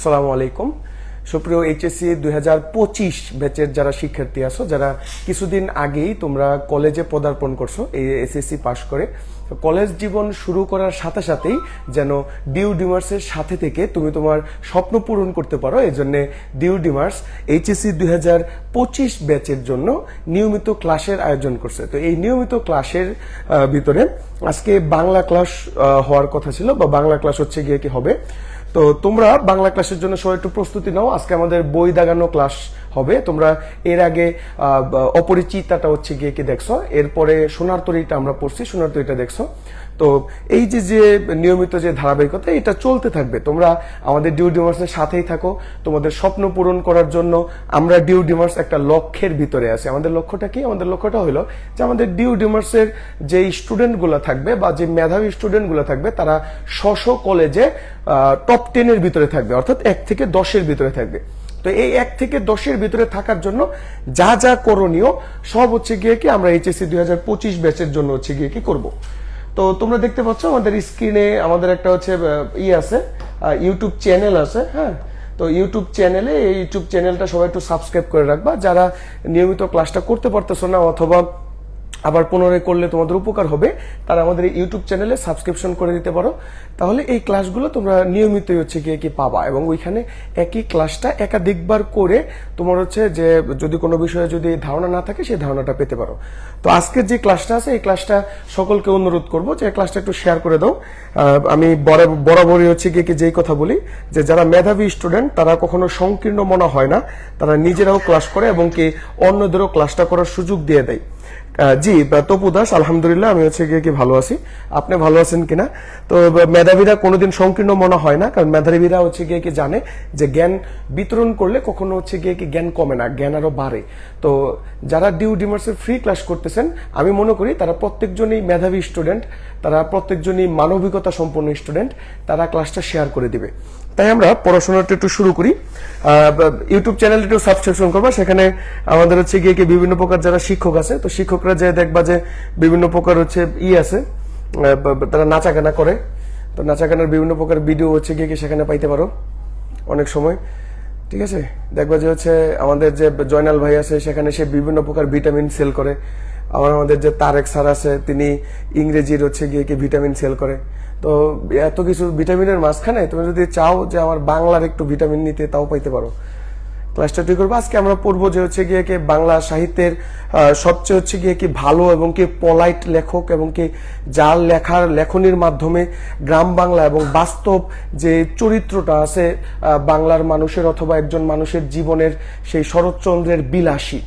আসসালামু আলাইকুম। সুপ্রিয় এইচএসসি 2025 ব্যাচের যারা শিক্ষার্থী আছো, যারা কিছুদিন আগেই তোমরা কলেজে পদার্পণ করছো এই এসএসসি পাশ করে, কলেজ জীবন শুরু করার সাথে সাথেই যেন ডিউ ডিমার্সের সাথে থেকে তুমি তোমার স্বপ্ন পূরণ করতে পারো, এই জন্য ডিউ ডিমার্স এইচএসসি 2025 ব্যাচের জন্য নিয়মিত ক্লাসের আয়োজন করছে। তো এই নিয়মিত ক্লাসের ভিতরে আজকে বাংলা ক্লাস হওয়ার কথা ছিল, বা বাংলা ক্লাস হচ্ছে গিয়ে কি হবে। তো তোমরা বাংলা ক্লাসের জন্য সবাই একটু প্রস্তুতি নাও। আজকে আমাদের বই দাগানো ক্লাস হবে। তোমরা এর আগে অপরিচিতাটা হচ্ছে গিয়ে কি দেখছো, এরপরে সোনার তরীটা আমরা পড়ছি, সোনার তরীটা দেখছো। তো এই যে নিয়মিত যে ধারাবাহিকতা, এটা চলতে থাকবে। তোমরা আমাদের ডিউ ডিমার্সের সাথেই থাকো। তোমাদের স্বপ্ন পূরণ করার জন্য আমরা ডিউ ডিমার্স একটা লক্ষ্যের ভিতরে আছি। আমাদের লক্ষ্যটা কি? আমাদের লক্ষ্যটা হলো যে আমাদের ডিউ ডিমার্সের যে স্টুডেন্টগুলো থাকবে বা যে মেধাবী স্টুডেন্টগুলো থাকবে, তারা কলেজে টপ 10 এর ভিতরে থাকবে, অর্থাৎ 1 থেকে 10 এর ভিতরে থাকবে। তো এই 1 থেকে 10 এর ভিতরে থাকার জন্য যা যা করণীয় সব হচ্ছে গিয়ে কি আমরা এইচএসসি 2025 ব্যাচের জন্য হচ্ছে গিয়ে কি করব। তো তোমরা দেখতে পাচ্ছ আমাদের স্ক্রিনে আমাদের একটা হচ্ছে আছে, ইউটিউব চ্যানেল আছে। হ্যাঁ, তো ইউটিউব চ্যানেলে, এই ইউটিউব চ্যানেলটা সবাই একটু সাবস্ক্রাইব করে রাখবা। যারা নিয়মিত ক্লাসটা করতে পারতেছো না, অথবা আবার পুনরায় করলে তোমাদের উপকার হবে, তারা আমাদের ইউটিউব চ্যানেলে সাবস্ক্রিপশন করে দিতে পারো। তাহলে এই ক্লাসগুলো তোমরা নিয়মিতই হচ্ছে গিয়ে কি পাবা, এবং ওইখানে একই ক্লাসটা একাধিকবার করে তোমার হচ্ছে যে যদি কোনো বিষয়ে যদি ধারণা না থাকে, সেই ধারণাটা পেতে পারো। তো আজকের যে ক্লাসটা আছে, এই ক্লাসটা সকলকে অনুরোধ করবো যে ক্লাসটা একটু শেয়ার করে দাও। আমি বরাবরই হচ্ছে গিয়ে কি যেই কথা বলি, যে যারা মেধাবী স্টুডেন্ট তারা কখনো সংকীর্ণ মনে হয় না, তারা নিজেরাও ক্লাস করে এবং কি অন্যদেরও ক্লাসটা করার সুযোগ দিয়ে দেয়। জি তপু দাস, আলহামদুলিল্লাহ আমি হচ্ছে গিয়ে কি ভালো আছি। আপনি ভালো আছেন কিনা? তো মেধাবীরা কোনোদিন সংকীর্ণ মনে হয় না, কারণ মেধাবীরা হচ্ছে গিয়ে কি জানে যে জ্ঞান বিতরণ করলে কখনো হচ্ছে গিয়ে কি জ্ঞান কমে না, জ্ঞান আরো বাড়ে। তো যারা ডিউ ডিমার্সের ফ্রি ক্লাস করতেছেন, আমি মনে করি তারা প্রত্যেকজনই মেধাবী স্টুডেন্ট, তারা প্রত্যেকজনই মানবিকতা সম্পন্ন স্টুডেন্ট, তারা ক্লাসটা শেয়ার করে দিবে। তাই আমরা পড়াশোনাটা একটু শুরু করি। ইউটিউব চ্যানেলটা একটু সাবস্ক্রিপশন করবা, সেখানে আমাদের হচ্ছে গিয়ে কি বিভিন্ন প্রকার যারা শিক্ষক আছে, তো শিক্ষকরা যে দেখবা যে বিভিন্ন প্রকার হচ্ছে আছে, তারা নাচা গানা করে। তো নাচা গানার বিভিন্ন প্রকার ভিডিও হচ্ছে গিয়ে কি সেখানে পাইতে পারো অনেক সময়। ঠিক আছে, দেখবা যে হচ্ছে আমাদের যে জয়নাল ভাই আছে, সেখানে সে বিভিন্ন প্রকার ভিটামিন সেল করে। আবার আমাদের যে তারেক স্যার আছে, তিনি ইংরেজির হচ্ছে গিয়ে কি ভিটামিন সেল করে। তো এত কিছু ভিটামিনের মাঝখানে তুমি যদি চাও যে আমার বাংলার একটু ভিটামিন নিতে, তাও পাইতে পারো। ক্লাসটা ঠিক করবো। আজকে আমরা পড়বো যে হচ্ছে গিয়ে কি বাংলা সাহিত্যের সবচেয়ে হচ্ছে গিয়ে কি ভালো এবং কি পলাইট লেখক, এবং কি যার লেখনির মাধ্যমে গ্রাম বাংলা এবং বাস্তব যে চরিত্রটা আছে বাংলার মানুষের অথবা একজন মানুষের জীবনের, সেই শরৎচন্দ্রের বিলাসী,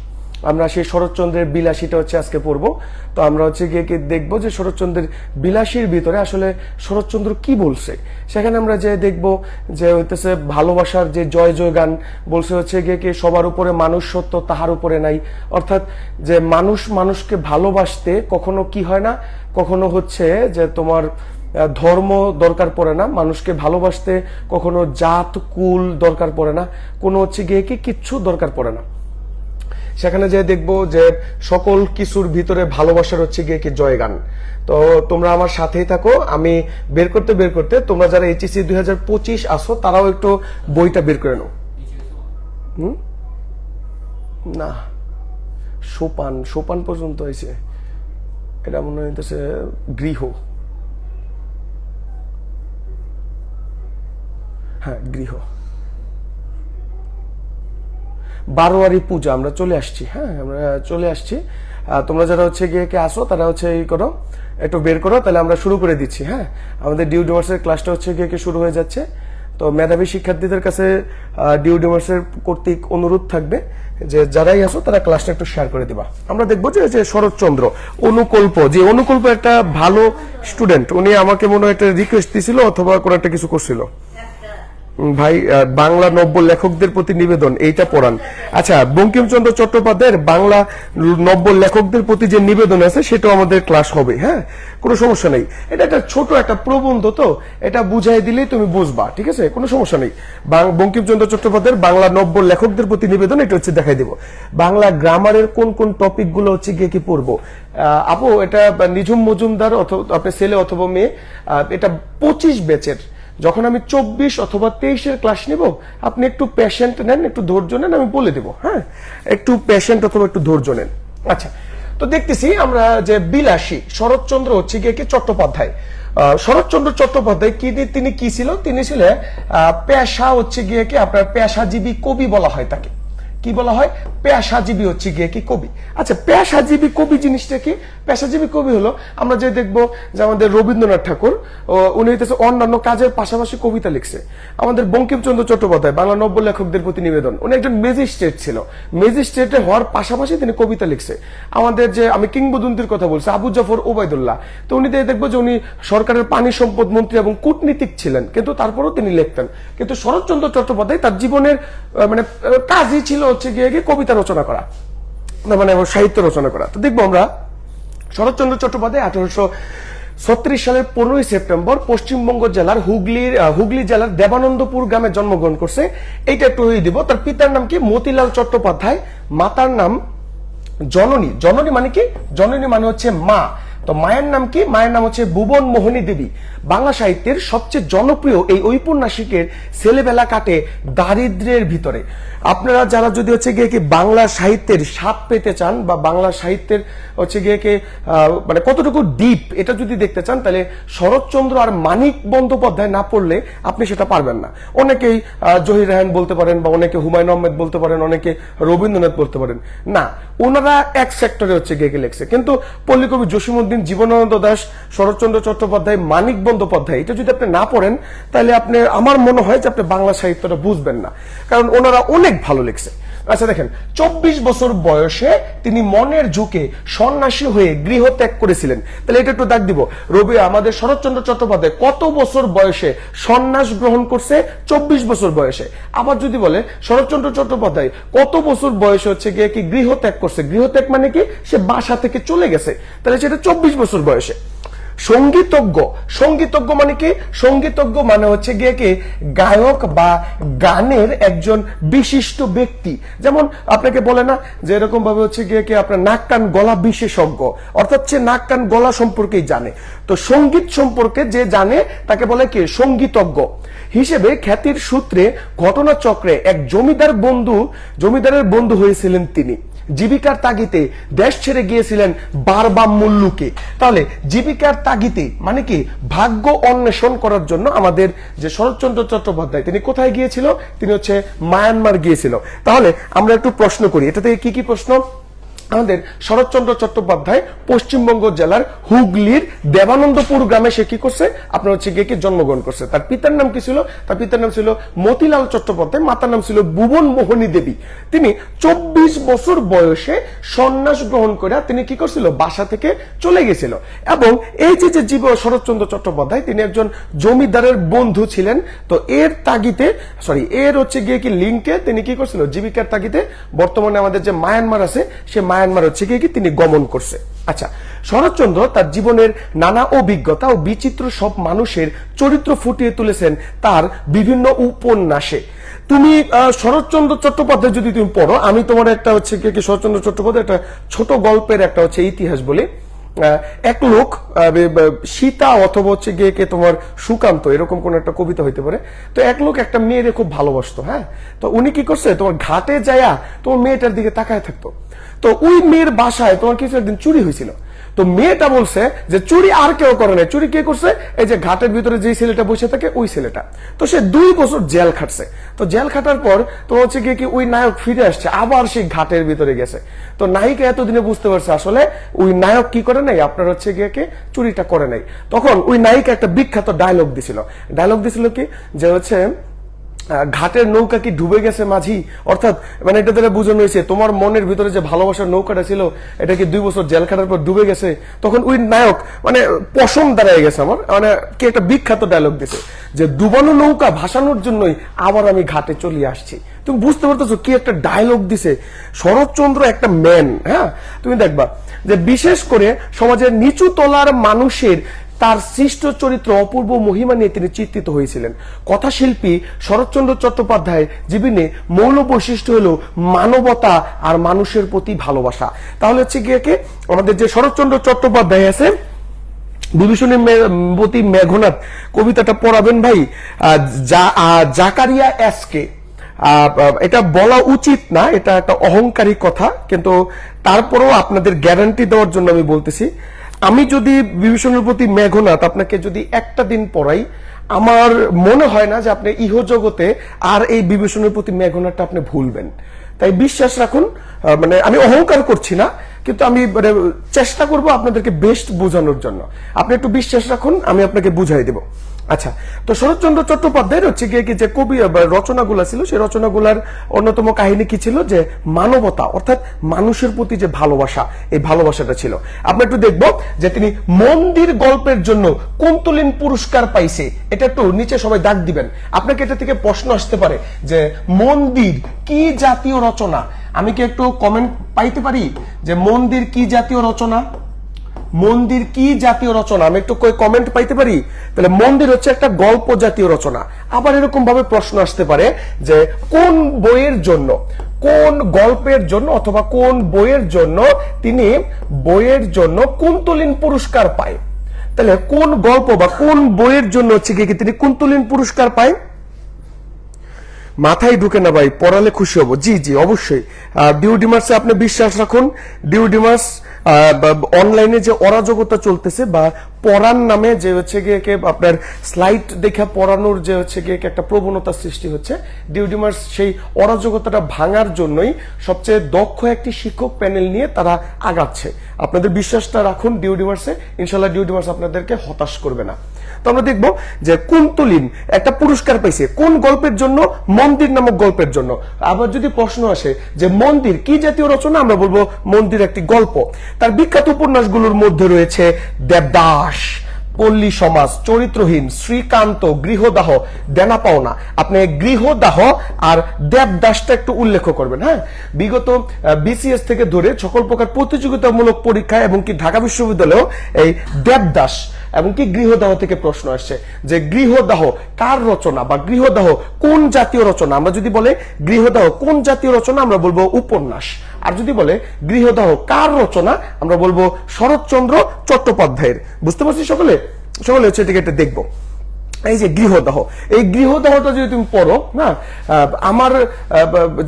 আমরা সেই শরৎচন্দ্রের বিলাসীটা হচ্ছে আজকে পড়বো। তো আমরা হচ্ছে গিয়ে দেখবো যে শরৎচন্দ্রের বিলাসীর ভিতরে আসলে শরৎচন্দ্র কি বলছে। সেখানে আমরা যে দেখবো যে হইতেছে ভালোবাসার যে জয় জয় গান বলছে হচ্ছে গিয়ে কি সবার উপরে মানুষ সত্য, তাহার উপরে নাই। অর্থাৎ যে মানুষ মানুষকে ভালোবাসতে কখনো কি হয় না, কখনো হচ্ছে যে তোমার ধর্ম দরকার পড়ে না, মানুষকে ভালোবাসতে কখনো জাত কুল দরকার পড়ে না, কোনো হচ্ছে গিয়ে কি কিচ্ছু দরকার পড়ে না। সেখানে যে দেখবো যে সকল কিছুর ভিতরে ভালোবাসার হচ্ছে গিয়ে কি জয় গান। তো তোমরা আমার সাথেই থাকো, আমি বের করতে তোমরা যারা এইচএসসি 2025 আসো, তারাও একটু বইটা বের করে নাও। না, সোপান পর্যন্ত হয়েছে, এটা মনে হইতেছে গৃহ। হ্যাঁ, গৃহ। বারোয়ারি পূজা আমরা চলে আসছি। হ্যাঁ, আমরা চলে আসছি। তোমরা যারা হচ্ছে গিয়ে কে আসো, তারা হচ্ছে এই করো, একটু বের করো, তাহলে আমরা শুরু করে দিচ্ছি। হ্যাঁ, আমাদের ডিউ ডিমার্সের ক্লাসটা হচ্ছে গিয়ে শুরু হয়ে যাচ্ছে। তো মেধাবী শিক্ষার্থীদের কাছে ডিউ ডিমার্সের কর্তৃক অনুরোধ থাকবে যে যারাই আসো তারা ক্লাসটা একটু শেয়ার করে দিবা। আমরা দেখবো যে শরৎচন্দ্র অনুকল্প, যে অনুকল্প একটা ভালো স্টুডেন্ট, উনি আমাকে মনে হয় একটা রিকোয়েস্ট দিছিল অথবা কোনো একটা কিছু করছিল। ভাই, বাংলা নব্য লেখকদের প্রতি নিবেদন, এইটা পড়ান। আচ্ছা, বঙ্কিমচন্দ্র চট্টোপাধ্যায়ের বাংলা নব্য লেখকদের প্রতি যে নিবেদন আছে, সেটাও আমাদের ক্লাস হবে। হ্যাঁ, কোনো সমস্যা নেই। এটা একটা ছোট একটা প্রবন্ধ, তো এটা বুঝাই দিলেই তুমি বুঝবা। ঠিক আছে, কোনো সমস্যা নেই। বঙ্কিমচন্দ্র চট্টোপাধ্যায়ের বাংলা নব্য লেখকদের প্রতি নিবেদন, এটা হচ্ছে দেখাই দিব। বাংলা গ্রামারের কোন কোন টপিক গুলো হচ্ছে গিয়ে কি পড়বো। আপু, এটা নিঝুম মজুমদার অথবা আপনার ছেলে অথবা মেয়ে, এটা 25 ব্যাচের যখন আমি 24 অথবা 23-এর ক্লাস নিব, আপনি একটু পেশেন্ট নেন, একটু ধৈর্য নেন, আমি বলে দেব। হ্যাঁ, একটু পেশেন্ট অথবা একটু ধৈর্য নেন। আচ্ছা, তো দেখতেছি আমরা যে বিলাসী শরৎচন্দ্র হচ্ছে গিয়ে কি চট্টোপাধ্যায়। শরৎচন্দ্র চট্টোপাধ্যায় তিনি কি ছিল? তিনি ছিলেন পেশা হচ্ছে গিয়ে কি আপনার পেশাজীবী কবি বলা হয় তাকে। কি বলা হয়? পেশাজীবী হচ্ছে গিয়ে কি কবি। আচ্ছা, পেশাজীবী কবি জিনিসটা কি? পেশাজীবী কবি হলো, আমরা যে দেখবো যে আমাদের রবীন্দ্রনাথ ঠাকুর, উনি হইতেছে অন্যান্য কাজের পাশাপাশি কবিতা লিখছে। আমাদের বঙ্কিমচন্দ্র চট্টোপাধ্যায়, বাংলা নব্য লেখকদের প্রতি নিবেদন, উনি একজন ম্যাজিস্ট্রেট ছিল। ম্যাজিস্ট্রেটে হওয়ার পাশাপাশি তিনি কবিতা লিখছে। আমাদের যে আমি কিংবদন্তির কথা বলছি, আবু জাফর ওবায়দুল্লাহ, তো উনি দেখবো যে উনি সরকারের পানি সম্পদ মন্ত্রী এবং কূটনীতিক ছিলেন, কিন্তু তারপরেও তিনি লিখতেন। কিন্তু শরৎচন্দ্র চট্টোপাধ্যায় তার জীবনের মানে কাজই ছিল হচ্ছে গিয়ে কবিতা রচনা করা, মানে সাহিত্য রচনা করা। তো দেখবো আমরা শরৎচন্দ্র চট্টোপাধ্যায় 1836 সালের 15ই সেপ্টেম্বর পশ্চিমবঙ্গ জেলার হুগলি জেলার দেবানন্দপুর গ্রামে জন্মগ্রহণ করছে। এইটা একটু দিব। তার পিতার নাম কি? মতিলাল চট্টোপাধ্যায়। মাতার নাম জননী। জননী মানে কি? জননী মানে হচ্ছে মা। তো মায়ের নাম কি? মায়ের নাম হচ্ছে ভুবন মোহিনী দেবী। বাংলা সাহিত্যের সবচেয়ে জনপ্রিয় এই ঔপন্যাসিকের ছেলেবেলা কাটে দারিদ্র্যের ভিতরে। আপনারা যারা যদি হচ্ছে গিয়ে কি বাংলা সাহিত্যের স্বাদ পেতে চান, বা বাংলা সাহিত্যের হচ্ছে গিয়ে কি মানে কতটুকু ডিপ এটা যদি দেখতে চান, তাহলে শরৎচন্দ্র আর মানিক বন্দ্যোপাধ্যায় না পড়লে আপনি সেটা পারবেন না। অনেকেই জহির রায়হান বলতে পারেন, বা অনেকে হুমায়ুন আহমেদ বলতে পারেন, অনেকে রবীন্দ্রনাথ বলতে পারেন, না, ওনারা এক সেক্টরে হচ্ছে গিয়ে লেখছে। কিন্তু পল্লীকবি জসীমউদ্দিন, জীবনানন্দ দাশ, শরৎচন্দ্র চট্টোপাধ্যায়, মানিক বন্দ্যোপাধ্যায়, এটা যদি আপনি না পড়েন, তাহলে আপনি, আমার মনে হয় যে আপনি বাংলা সাহিত্যটা বুঝবেন না, কারণ ওনারা অনেক ভালো লিখছে। আচ্ছা দেখেন, 24 বছর বয়সে তিনি মনের ঝুঁকে সন্ন্যাসী হয়ে গৃহ ত্যাগ করেছিলেন। তাহলে এটা একটু দাগ দিব। আমাদের শরৎচন্দ্র চট্টোপাধ্যায় কত বছর বয়সে সন্ন্যাস গ্রহণ করছে? 24 বছর বয়সে। আবার যদি বলে শরৎচন্দ্র চট্টোপাধ্যায় কত বছর বয়সে হচ্ছে গিয়ে কি গৃহ ত্যাগ করছে? গৃহ ত্যাগ মানে কি? সে বাসা থেকে চলে গেছে, তাহলে সেটা 24 বছর বয়সে। সঙ্গীতজ্ঞ, সঙ্গীতজ্ঞ মানে কি? সঙ্গীতজ্ঞ মানে হচ্ছে গিয়ে কি গায়ক বা গানের একজন বিশিষ্ট ব্যক্তি। যেমন আপনাকে বলে না যে এরকম ভাবে হচ্ছে গিয়ে কি আপনার নাক কান গলা বিশেষজ্ঞ, অর্থাৎ সে নাক কান গলা সম্পর্কেই জানে। তো সঙ্গীত সম্পর্কে যে জানে তাকে বলে কি? সঙ্গীতজ্ঞ। হিসেবে খ্যাতির সূত্রে ঘটনাচক্রে এক জমিদারের বন্ধু হয়েছিলেন তিনি। জীবিকার তাগিদে দেশ ছেড়ে গিয়েছিলেন বারবা মুল্লুকে। তাহলে জীবিকার তাগিদে মানে কি? ভাগ্য অন্বেষণ করার জন্য আমাদের যে শরৎচন্দ্র চট্টোপাধ্যায়, তিনি কোথায় গিয়েছিল? তিনি হচ্ছে মায়ানমার গিয়েছিল। তাহলে আমরা একটু প্রশ্ন করি, এটা থেকে কি কি প্রশ্ন? আমাদের শরৎচন্দ্র চট্টোপাধ্যায় পশ্চিমবঙ্গ জেলার হুগলির দেবানন্দপুর গ্রামে সে কি করছে? আপনার হচ্ছে গিয়ে কি জন্মগ্রহণ করছে। তার পিতার নাম কি ছিল? তার পিতার নাম ছিল মতিলাল চট্টোপাধ্যায়, মাতার নাম ছিল ভুবন মোহিনী দেবী। তিনি 24 বছর বয়সে সন্ন্যাস গ্রহণ করে তিনি কি করছিল? বাসা থেকে চলে গেছিল। এবং এই যে জীব শরৎচন্দ্র চট্টোপাধ্যায়, তিনি একজন জমিদারের বন্ধু ছিলেন। তো এর তাগিদে, এর হচ্ছে গিয়ে কি লিঙ্কে তিনি কি করছিল? জীবিকার তাগিদে বর্তমানে আমাদের যে মায়ানমার আছে, সে মায়ানমার হচ্ছে গিয়ে কি তিনি গমন করছে। আচ্ছা, শরৎচন্দ্র তার জীবনের নানা অভিজ্ঞতা ও বিচিত্র সব মানুষের চরিত্র ফুটিয়ে তুলেছেন তার বিভিন্ন উপন্যাসে। তুমি শরৎচন্দ্র চট্টোপাধ্যায় যদি তুমি পড়ো, আমি তোমার একটা হচ্ছে কি শরৎচন্দ্র চট্টোপাধ্যায় একটা ছোট গল্পের একটা হচ্ছে ইতিহাস বলি। এক লোক, সীতা অথবা হচ্ছে গিয়ে কে তোমার সুকান্ত, এরকম কোন একটা কবিতা হইতে পারে। তো এক লোক একটা মেয়েরে খুব ভালোবাসতো। হ্যাঁ, তো উনি কি করছে? তোমার ঘাটে যায়া তোমার মেয়েটার দিকে তাকায় থাকতো। তো ওই মেয়ের বাসায় তোমার কিছু একদিন চুরি হয়েছিল। তো মেয়েটা বলছে যে চুরি আর কেউ করে না, চুরি কে করছে? এই যে ঘাটের ভিতরে যে ছেলেটা বসে থাকে ওই ছেলেটা। তো সে 2 বছর জেল খাটছে। তো জেল খাটার পর তোমার হচ্ছে গিয়ে কি ওই নায়ক ফিরে আসছে, আবার সেই ঘাটের ভিতরে গেছে। তো নায়িকা এতদিনে বুঝতে পারছে আসলে ওই নায়ক কি করে নাই, আপনার হচ্ছে গিয়ে কি চুরিটা করে নাই। তখন ওই নায়িকা একটা বিখ্যাত ডায়লগ দিছিল কি, যে হচ্ছে ঘাটের নৌকা কি ডুবে গেছে মাঝি, অর্থাৎ মানে এটা দ্বারা বোঝানো হয়েছে তোমার মনের ভিতরে যে ভালোবাসার নৌকাটা ছিল এটা কি 2 বছর জেল খাটার পর ডুবে গেছে। তখন ওই নায়ক মানে পশম দাঁড়ায় গেছে, আমার মানে কি একটা বিখ্যাত ডায়লগ দিছে যে ডুবানো নৌকা ভাসানোর জন্যই আবার আমি ঘাটে চলে আসছি। তুমি বুঝতে পারতেছো কি একটা ডায়লগ দিছে শরৎচন্দ্র, একটা ম্যান। হ্যাঁ, তুমি দেখবা যে বিশেষ করে সমাজের নিচু তলার মানুষের তার সৃষ্ট চরিত্র অপূর্ব মহিমা নিয়ে তিনি চিত্রিত হয়েছিলেন। কথাশিল্পী শরৎচন্দ্র চট্টোপাধ্যায় জীবনে মৌল বৈশিষ্ট্য হলো মানবতা আর মানুষের প্রতি ভালোবাসা। তাহলে হচ্ছে গিয়ে আমাদের যে শরৎচন্দ্র চট্টোপাধ্যায় আছে, বিভীষণী মেঘনাথ কবিতাটা পড়াবেন ভাই। জাকারিয়া এসকে, এটা বলা উচিত না, এটা একটা অহংকারী কথা, কিন্তু তারপরেও আপনাদের গ্যারান্টি দেওয়ার জন্য আমি বলতেছি, আমি যদি বিভীষণের মেঘনাথ আপনাকে যদি একটা দিন পড়াই, আমার মনে হয় না যে আপনি ইহজগতে আর এই বিভীষণের মেঘনাথটা আপনি ভুলবেন। তাই বিশ্বাস রাখুন, মানে আমি অহংকার করছি না, কিন্তু আমি মানে চেষ্টা করব আপনাদেরকে বেস্ট বোঝানোর জন্য। আপনি একটু বিশ্বাস রাখুন, আমি আপনাকে বুঝাই দেব। আচ্ছা, তো শরৎচন্দ্র চট্টোপাধ্যায়ের হচ্ছে গিয়ে কি যে কবি রচনাগুলা ছিল, সেই রচনাগুলার অন্যতম কাহিনী কি ছিল, যে মানবতা অর্থাৎ মানুষের প্রতি যে ভালোবাসা, এই ভালোবাসাটা ছিল। আমরা একটু দেখব যে তিনি মন্দির গল্পের জন্য কুন্তলিন পুরস্কার পাইছে, এটা একটু নিচে সবাই দাগ দিবেন। আপনাকে এটা থেকে প্রশ্ন আসতে পারে যে মন্দির কি জাতীয় রচনা, আমি কি একটু কমেন্ট পাইতে পারি যে মন্দির কি জাতীয় রচনা? মন্দির কি জাতীয় রচনা, আমি একটু কমেন্ট পাইতে পারি? তাহলে মন্দির হচ্ছে একটা গল্প জাতীয় রচনা। আবার এরকম ভাবে প্রশ্ন আসতে পারে যে কোন বইয়ের জন্য, কোন গল্পের জন্য অথবা কোন বইয়ের জন্য তিনি বইয়ের জন্য কুন্তলিন পুরস্কার পায়। তাহলে কোন গল্প বা কোন বইয়ের জন্য হচ্ছে কি তিনি কুন্তলিন পুরস্কার পায়? মাথায় ঢুকে না ভাই, পড়ালে খুশি হব। জি জি অবশ্যই, ডিউডিমার্সে আপনি বিশ্বাস রাখুন। ডিউডিমার্স অনলাইনে যে অরাজকতা চলতেছে বা পড়ার নামে যে হচ্ছে গিয়ে আপনার স্লাইড দেখে পড়ানোর যে হচ্ছে গিয়ে একটা প্রবণতা সৃষ্টি হচ্ছে, ডিউডিমার্স সেই অরাজকতাটা ভাঙার জন্যই সবচেয়ে দক্ষ একটি শিক্ষক প্যানেল নিয়ে তারা আগাচ্ছে। আপনাদের বিশ্বাসটা রাখুন ডিউডিমার্সে, ইনশাল্লাহ ডিউডিমার্স আপনাদেরকে হতাশ করবে না। তো আমরা দেখবো যে কুন্তলিন একটা পুরস্কার পাইছে কোন গল্পের জন্য? মন্দির নামক গল্পের জন্য। আবার যদি প্রশ্ন আসে যে মন্দির কি জাতীয় রচনা, আমরা বলবো মন্দির একটি গল্প। তার বিখ্যাত উপন্যাসগুলোর মধ্যে রয়েছে দেবদাস, পল্লী সমাজ, চরিত্রহীন, শ্রীকান্ত, গৃহদাহ, দেনা পাওনা। আপনি গৃহদাহ আর দেবদাসটা একটু উল্লেখ করবেন। হ্যাঁ, বিগত বিসিএস থেকে ধরে সকল প্রকার প্রতিযোগিতামূলক পরীক্ষা এবং কি ঢাকা বিশ্ববিদ্যালয়েও এই দেবদাস এবং কি গৃহদাহ থেকে প্রশ্ন আসছে যে গৃহদাহ কার রচনা বা গৃহদাহ কোন জাতীয় রচনা। আমরা যদি বলে গৃহদাহ কোন জাতীয় রচনা, আমরা বলবো উপন্যাস। আর যদি বলে গৃহদাহ কার রচনা, আমরা বলবো শরৎচন্দ্র চট্টোপাধ্যায়ের। বুঝতে পারছি সকলে? সকলে হচ্ছে এটাকে একটা দেখবো। এই যে গৃহদাহ, এই গৃহদাহটা যদি তুমি পড়ো না, আমার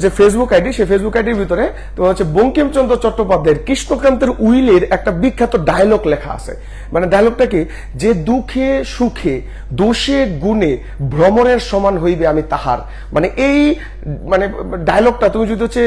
যে ফেসবুক আইডি, সেই ফেসবুক আইডির ভিতরে তোমার হচ্ছে বঙ্কিমচন্দ্র চট্টোপাধ্যায়ের কৃষ্ণকান্তের উইলের একটা বিখ্যাত ডায়লগ লেখা আছে। মানে ডায়লগটা কি, যে দুঃখে সুখে দোষে গুণে ভ্রমণের সমান হইবে আমি তাহার। মানে এই মানে ডায়লগটা তুমি যদি হচ্ছে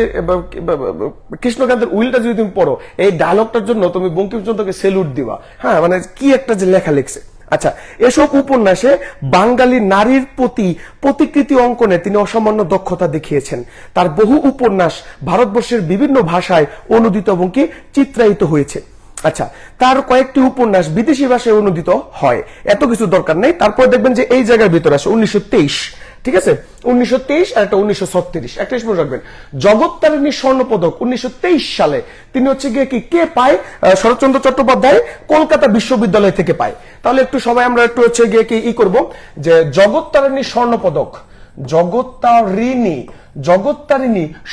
কৃষ্ণকান্তের উইলটা যদি তুমি পড়ো, এই ডায়লগটার জন্য তুমি বঙ্কিমচন্দ্রকে সেলুট দিবা। হ্যাঁ, মানে কি একটা যে লেখা লিখছে। আচ্ছা, এসব উপন্যাসে বাঙালি নারীর প্রতি প্রতিকৃতি অঙ্কনে তিনি অসামান্য দক্ষতা দেখিয়েছেন। তার বহু উপন্যাস ভারতবর্ষের বিভিন্ন ভাষায় অনুদিত এবং কি চিত্রায়িত হয়েছে। আচ্ছা, তার কয়েকটি উপন্যাস বিদেশি ভাষায় অনুদিত হয়, এত কিছু দরকার নেই। তারপর দেখবেন যে এই জায়গার ভিতরে আসে 1923, ঠিক আছে, 1923 আর একটা 1936, একটা স্মরণ রাখবেন। জগত্তারিণী স্বর্ণপদক 1923 সালে তিনি হচ্ছে গিয়ে কে পায়? শরৎচন্দ্র চট্টোপাধ্যায় কলকাতা বিশ্ববিদ্যালয় থেকে পায়। তাহলে একটু সবাই আমরা একটু হচ্ছে গিয়ে কি করব যে জগত্তারিণী স্বর্ণপদক, জগত্তারিণী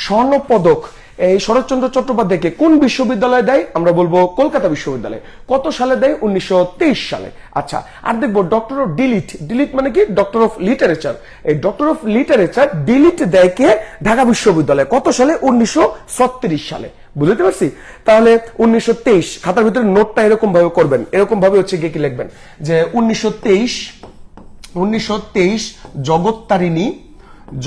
স্বর্ণপদক এই শরৎচন্দ্র চট্টোপাধ্যায়কে কোন বিশ্ববিদ্যালয় দেয়? আমরা বলবো কলকাতা বিশ্ববিদ্যালয়। কত সালে দেয়? 1923 সালে। আচ্ছা, আর দেখবো ডক্টর অফ ডিলিট মানে কি? Doctor of literature. এই ডক্টর অফ লিটারেচার ডিলিট দেয় কে? ঢাকা বিশ্ববিদ্যালয়। কত সালে? 1936 সালে। বুঝতে পারছি? তাহলে 1923 খাতার ভিতরে নোটটা এরকম ভাবে করবেন, এরকম ভাবে হচ্ছে গিয়ে কি লিখবেন যে 1923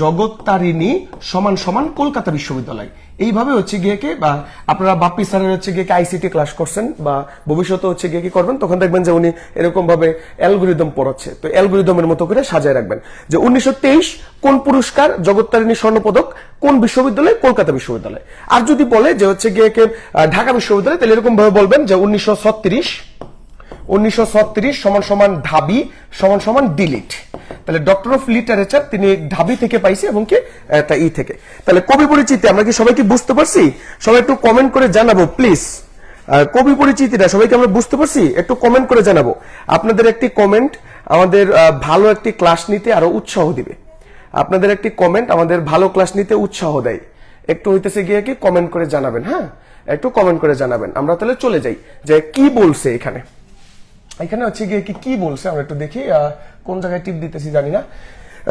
জগত্তারিণী সমান সমান কলকাতা বিশ্ববিদ্যালয়। এইভাবে হচ্ছে গিয়ে কি, বা আপনারা বাপ্পি স্যারের হচ্ছে গিয়ে আইসিটি ক্লাস করছেন বা ভবিষ্যতে হচ্ছে গিয়ে কি করবেন, তখন দেখবেন যে উনি এরকম ভাবে অ্যালগোরিদম পড়াচ্ছে। তো অ্যালগোরিদমের মতো করে সাজায় রাখবেন যে 1923 কোন পুরস্কার? জগত্তারিণী স্বর্ণপদক কোন বিশ্ববিদ্যালয়? কলকাতা বিশ্ববিদ্যালয়। আর যদি বলে যে হচ্ছে গিয়ে ঢাকা বিশ্ববিদ্যালয়, তাহলে এরকম ভাবে বলবেন যে 1936 সমান সমান ঢাবি সমান সমান ডিলিট। তাহলে ডক্টর অফ লিটারেচার তিনি ঢাবি থেকে পাইছে এবং কি একটা থেকে। তাহলে কবি পরিচিতি আমরা কি সবাই কি বুঝতে পারছি? সবাই একটু কমেন্ট করে জানাবো প্লিজ। কবি পরিচিতিটা সবাইকে আমরা বুঝতে পারছি? একটু কমেন্ট করে জানাবো। আপনাদের একটি কমেন্ট আমাদের ভালো একটি ক্লাস নিতে আরো উৎসাহ দিবে। আপনাদের একটি কমেন্ট আমাদের ভালো ক্লাস নিতে উৎসাহ দেয়। একটু হইতেছে গিয়ে কি কমেন্ট করে জানাবেন। হ্যাঁ, একটু কমেন্ট করে জানাবেন। আমরা তাহলে চলে যাই যে কি বলছে এখানে। এখানে হচ্ছে গিয়ে কি বলছে আমরা একটু দেখি, কোন জায়গায় টিপ দিতেছি জানি না।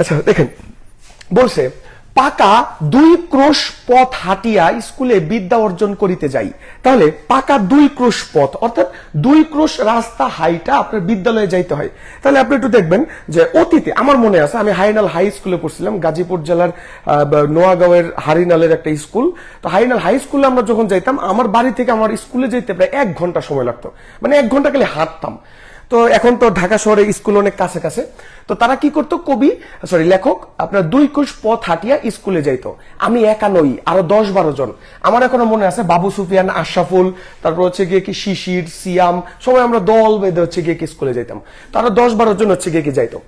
আচ্ছা দেখেন, বলছে পাকা 2 ক্রোশ পথ হাঁটিয়া স্কুলে বিদ্যা অর্জন করিতে যাই। তাহলে পাকা 2 ক্রোশ পথ অর্থাৎ 2 ক্রোশ রাস্তা হাইটা আপনার বিদ্যালয়ে যাইতে হয়। তাহলে আপনি একটু দেখবেন যে অতীতে আমার মনে আছে আমি হারিনাল হাই স্কুলে পড়ছিলাম, গাজীপুর জেলার নোয়াগাঁওয়ের হারিনালের একটা স্কুল। তো হারিনাল হাই স্কুলে আমরা যখন যাইতাম আমার বাড়ি থেকে আমার স্কুলে যেতে প্রায় 1 ঘন্টা সময় লাগতো, মানে 1 ঘন্টা খালি হাঁটতাম। তো এখন তো ঢাকা শহরে স্কুল অনেক কাছে কাছে, তো তারা কি করতো, লেখক আপনার 2 ক্রোশ পথ হাঁটিয়া স্কুলে যাইতো। আমি একা নই, আরো 10-12 জন। আমার এখনো মনে আছে বাবু সুফিয়ান, আশরাফুল, তারপর হচ্ছে গিয়ে কি শিশির, সিয়াম, সবাই আমরা দল বেঁধে হচ্ছে গিয়ে কি স্কুলে যাইতাম। তো আরো 10-12 জন হচ্ছে গিয়ে কি যাইতো।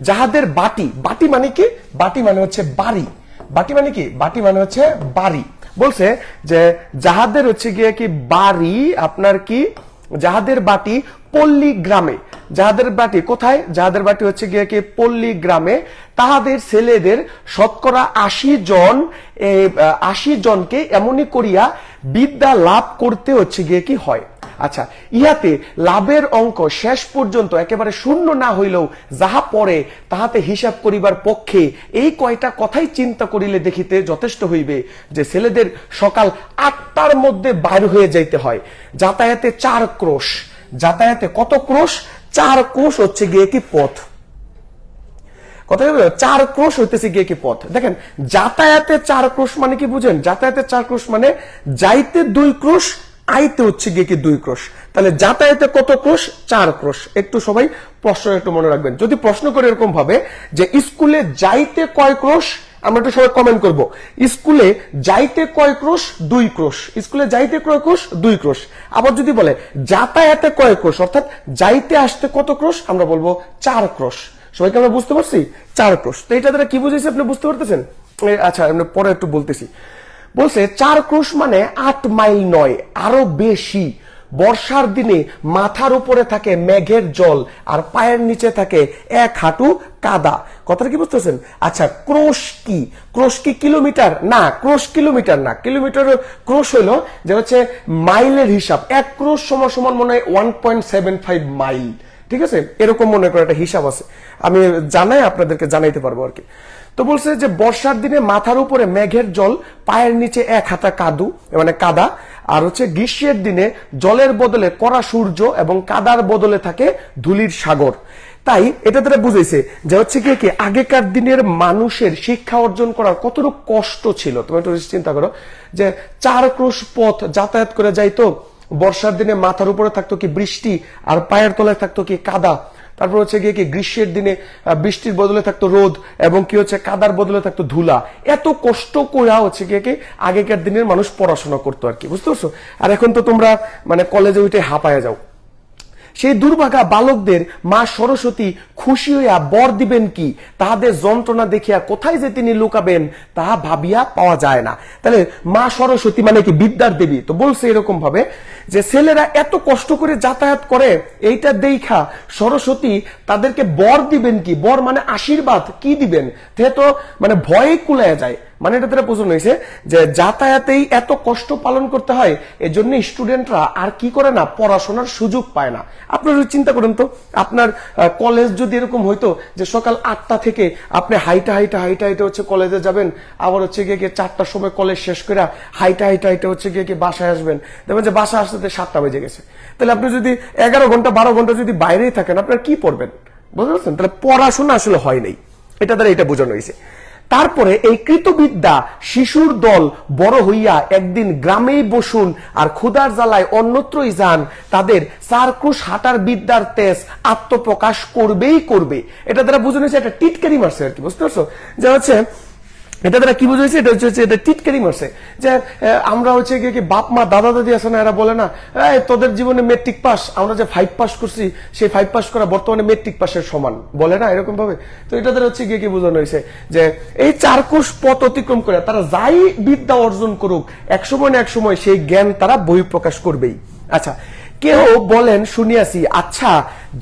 যাহাদের বাটি মানে কি, বাটি মানে হচ্ছে বাড়ি, বাটি মানে কি, বাটি মানে হচ্ছে বাড়ি। বলছে যে যাহাদের হচ্ছে গিয়ে কি বাড়ি আপনার কি, যাহাদের বাটি পল্লী গ্রামে, যাহাদের বাটি কোথায়, যাহাদের বাটি হচ্ছে গিয়ে কি পল্লী গ্রামে, তাহাদের ছেলেদের শতকরা 80 জনকে এমনই করিয়া বিদ্যা লাভ করতে হচ্ছে গিয়ে কি হয়। আচ্ছা, ইহাতে লাভের অঙ্ক শেষ পর্যন্ত একেবারে শূন্য না হইলেও যাহা পড়ে তাহাতে হিসাব করিবার পক্ষে এই কয়টা কথাই চিন্তা করিলে দেখিতে যথেষ্ট হইবে যে ছেলেদের সকাল 8টার মধ্যে বাইর হয়ে যাইতে হয়, যাতায়াতে 4 ক্রোশ, যাতায়াতে কত ক্রোশ, 4 ক্রোশ হচ্ছে গিয়ে কি পথ। কথা 4 ক্রোশ হইতেছে গিয়ে কি পথ। দেখেন যাতায়াতে 4 ক্রোশ মানে কি বুঝেন, যাতায়াতে 4 ক্রোশ মানে যাইতে 2 ক্রোশ, আইতে হচ্ছে গিয়ে কি 2 ক্রোশ। তাহলে যাতায়াতে কত ক্রোশ, 4 ক্রোশ। একটু সবাই প্রশ্ন একটু মনে রাখবেন, যদি প্রশ্ন করে এরকম ভাবে যে স্কুলে যাইতে কয় ক্রোশ, আমরা একটু সবাই কমেন্ট করব, স্কুলে যাইতে কয় ক্রোশ, 2 ক্রোশ, স্কুলে যাইতে কয় ক্রোশ, 2 ক্রোশ। আবার যদি বলে যাতায়াতে কয় ক্রোশ অর্থাৎ যাইতে আসতে কত ক্রোশ, আমরা বলবো 4 ক্রোশ। সবাইকে আমরা বুঝতে পারছি 4 ক্রোশ। তো এটা দ্বারা কি বুঝেছি আপনি বুঝতে পারতেছেন? আচ্ছা আমরা পরে একটু বলতেছি। বলছে 4 ক্রোশ মানে 8 মাইল নয়, আরো বেশি। বর্ষার দিনে মাথার উপরে থাকে মেঘের জল আর পায়ের নিচে থাকে 1 হাঁটু কাদা। কথাটা কি বুঝতেছেন? আচ্ছা ক্রোশ কি, ক্রোশ কি কিলোমিটার না, ক্রোশ কিলোমিটার না, কিলোমিটার ক্রোশ হলো যে হচ্ছে মাইলের হিসাব। 1 ক্রোশ সমান মনে হয় 1.75 মাইল, ঠিক আছে, এরকম মনে করে একটা হিসাব আছে, আমি জানাই আপনাদেরকে জানাইতে পারবো আর কি। তো বলছে যে বর্ষার দিনে মাথার উপরে মেঘের জল, পায়ের নিচে 1 হাঁটা মানে কাদা, আর হচ্ছে গ্রীষ্মের দিনে জলের বদলে কড়া সূর্য এবং কাদার বদলে থাকে ধুলির সাগর। তাই এটা দ্বারা বুঝাইছে যে হচ্ছে কি আগেকার দিনের মানুষের শিক্ষা অর্জন করার কতটুকু কষ্ট ছিল। তুমি একটু চিন্তা করো যে 4 ক্রোশ পথ যাতায়াত করে যাইতো, বর্ষার দিনে মাথার উপরে থাকতো কি বৃষ্টি আর পায়ের তলায় থাকতো কি কাদা, তারপর হচ্ছে গিয়ে কি গ্রীষ্মের দিনে বৃষ্টির বদলে থাকতো রোদ এবং কি হচ্ছে কাদার বদলে থাকতো ধুলা। এত কষ্ট করে হচ্ছে গিয়ে কি আগেকার দিনের মানুষ পড়াশোনা করতো আর কি, বুঝতে পারছো? আর এখন তো তোমরা মানে কলেজে উঠে হাঁপায়া যাও। সেই দুর্ভাগা বালকদের মা সরস্বতী খুশি হইয়া বর দিবেন কি, তাহাদের যন্ত্রণা দেখিয়া কোথায় যে তিনি লুকাবেন তাহা ভাবিয়া পাওয়া যায় না। তাহলে মা সরস্বতী মানে কি বিদ্যার দেবী। তো বলছে এরকম ভাবে যে ছেলেরা এত কষ্ট করে যাতায়াত করে, এইটা দেখা সরস্বতী তাদেরকে বর দিবেন কি, বর মানে আশীর্বাদ কি দিবেন, তো মানে ভয়ে কুলায় যায়। মানে এটা তারা বোঝানো হয়েছে যে যাতায়াতেই এত কষ্ট পালন করতে হয়, এজন্য স্টুডেন্টরা আর কি করে না, পড়াশোনার সুযোগ পায় না। আপনারা চিন্তা করেন তো, আপনার কলেজ যদি এরকম হইতো যে সকাল 8টা থেকে আপনি হাইটা হচ্ছে কলেজে যাবেন, আবার হচ্ছে গিয়ে 4টার সময় কলেজ শেষ করে হাইটা হচ্ছে গিয়ে বাসায় আসবেন, দেখবেন যে বাসা আসতে 7টা বেজে গেছে। তাহলে আপনি যদি 11 ঘন্টা 12 ঘন্টা যদি বাইরেই থাকেন, আপনার কি পড়বেন? বুঝতে পারছেন? তাহলে পড়াশোনা আসলে হয় নাই, এটা দ্বারা এটা বোঝানো হয়েছে। তারপরে এই কৃতবিদ্যা শিশুর দল বড় হইয়া একদিন গ্রামেই বসুন আর ক্ষুধার জ্বালায় অন্যত্রই যান, তাদের 4 ক্রোশ হাঁটার বিদ্যার তেজ আত্মপ্রকাশ করবেই করবে। এটা দ্বারা বোঝানো হয়েছে একটা টিটকারি মারছে আর কি, বুঝতে পারছো? যে হচ্ছে এটা দ্বারা কি বুঝাইছে, এটা হচ্ছে এটা টিটকারি মারছে যে আমরা হচ্ছে কি বাপ মা দাদা দাদি আছে না, এরা বলে না তোদের জীবনে মেট্রিক পাস, আমরা যে 5 পাস করছি সেই 5 পাস করা বর্তমানে মেট্রিক পাসের সমান, বলে না এরকম ভাবে। তো এটা দ্বারা হচ্ছে কি বোঝানো হয়েছে যে এই 4 ক্রোশ পথ অতিক্রম করে তারা যাই বিদ্যা অর্জন করুক, একসময় না একসময় সেই জ্ঞান তারা বহিঃপ্রকাশ করবেই। আচ্ছা কেউ বলেন শুনিয়াছি, আচ্ছা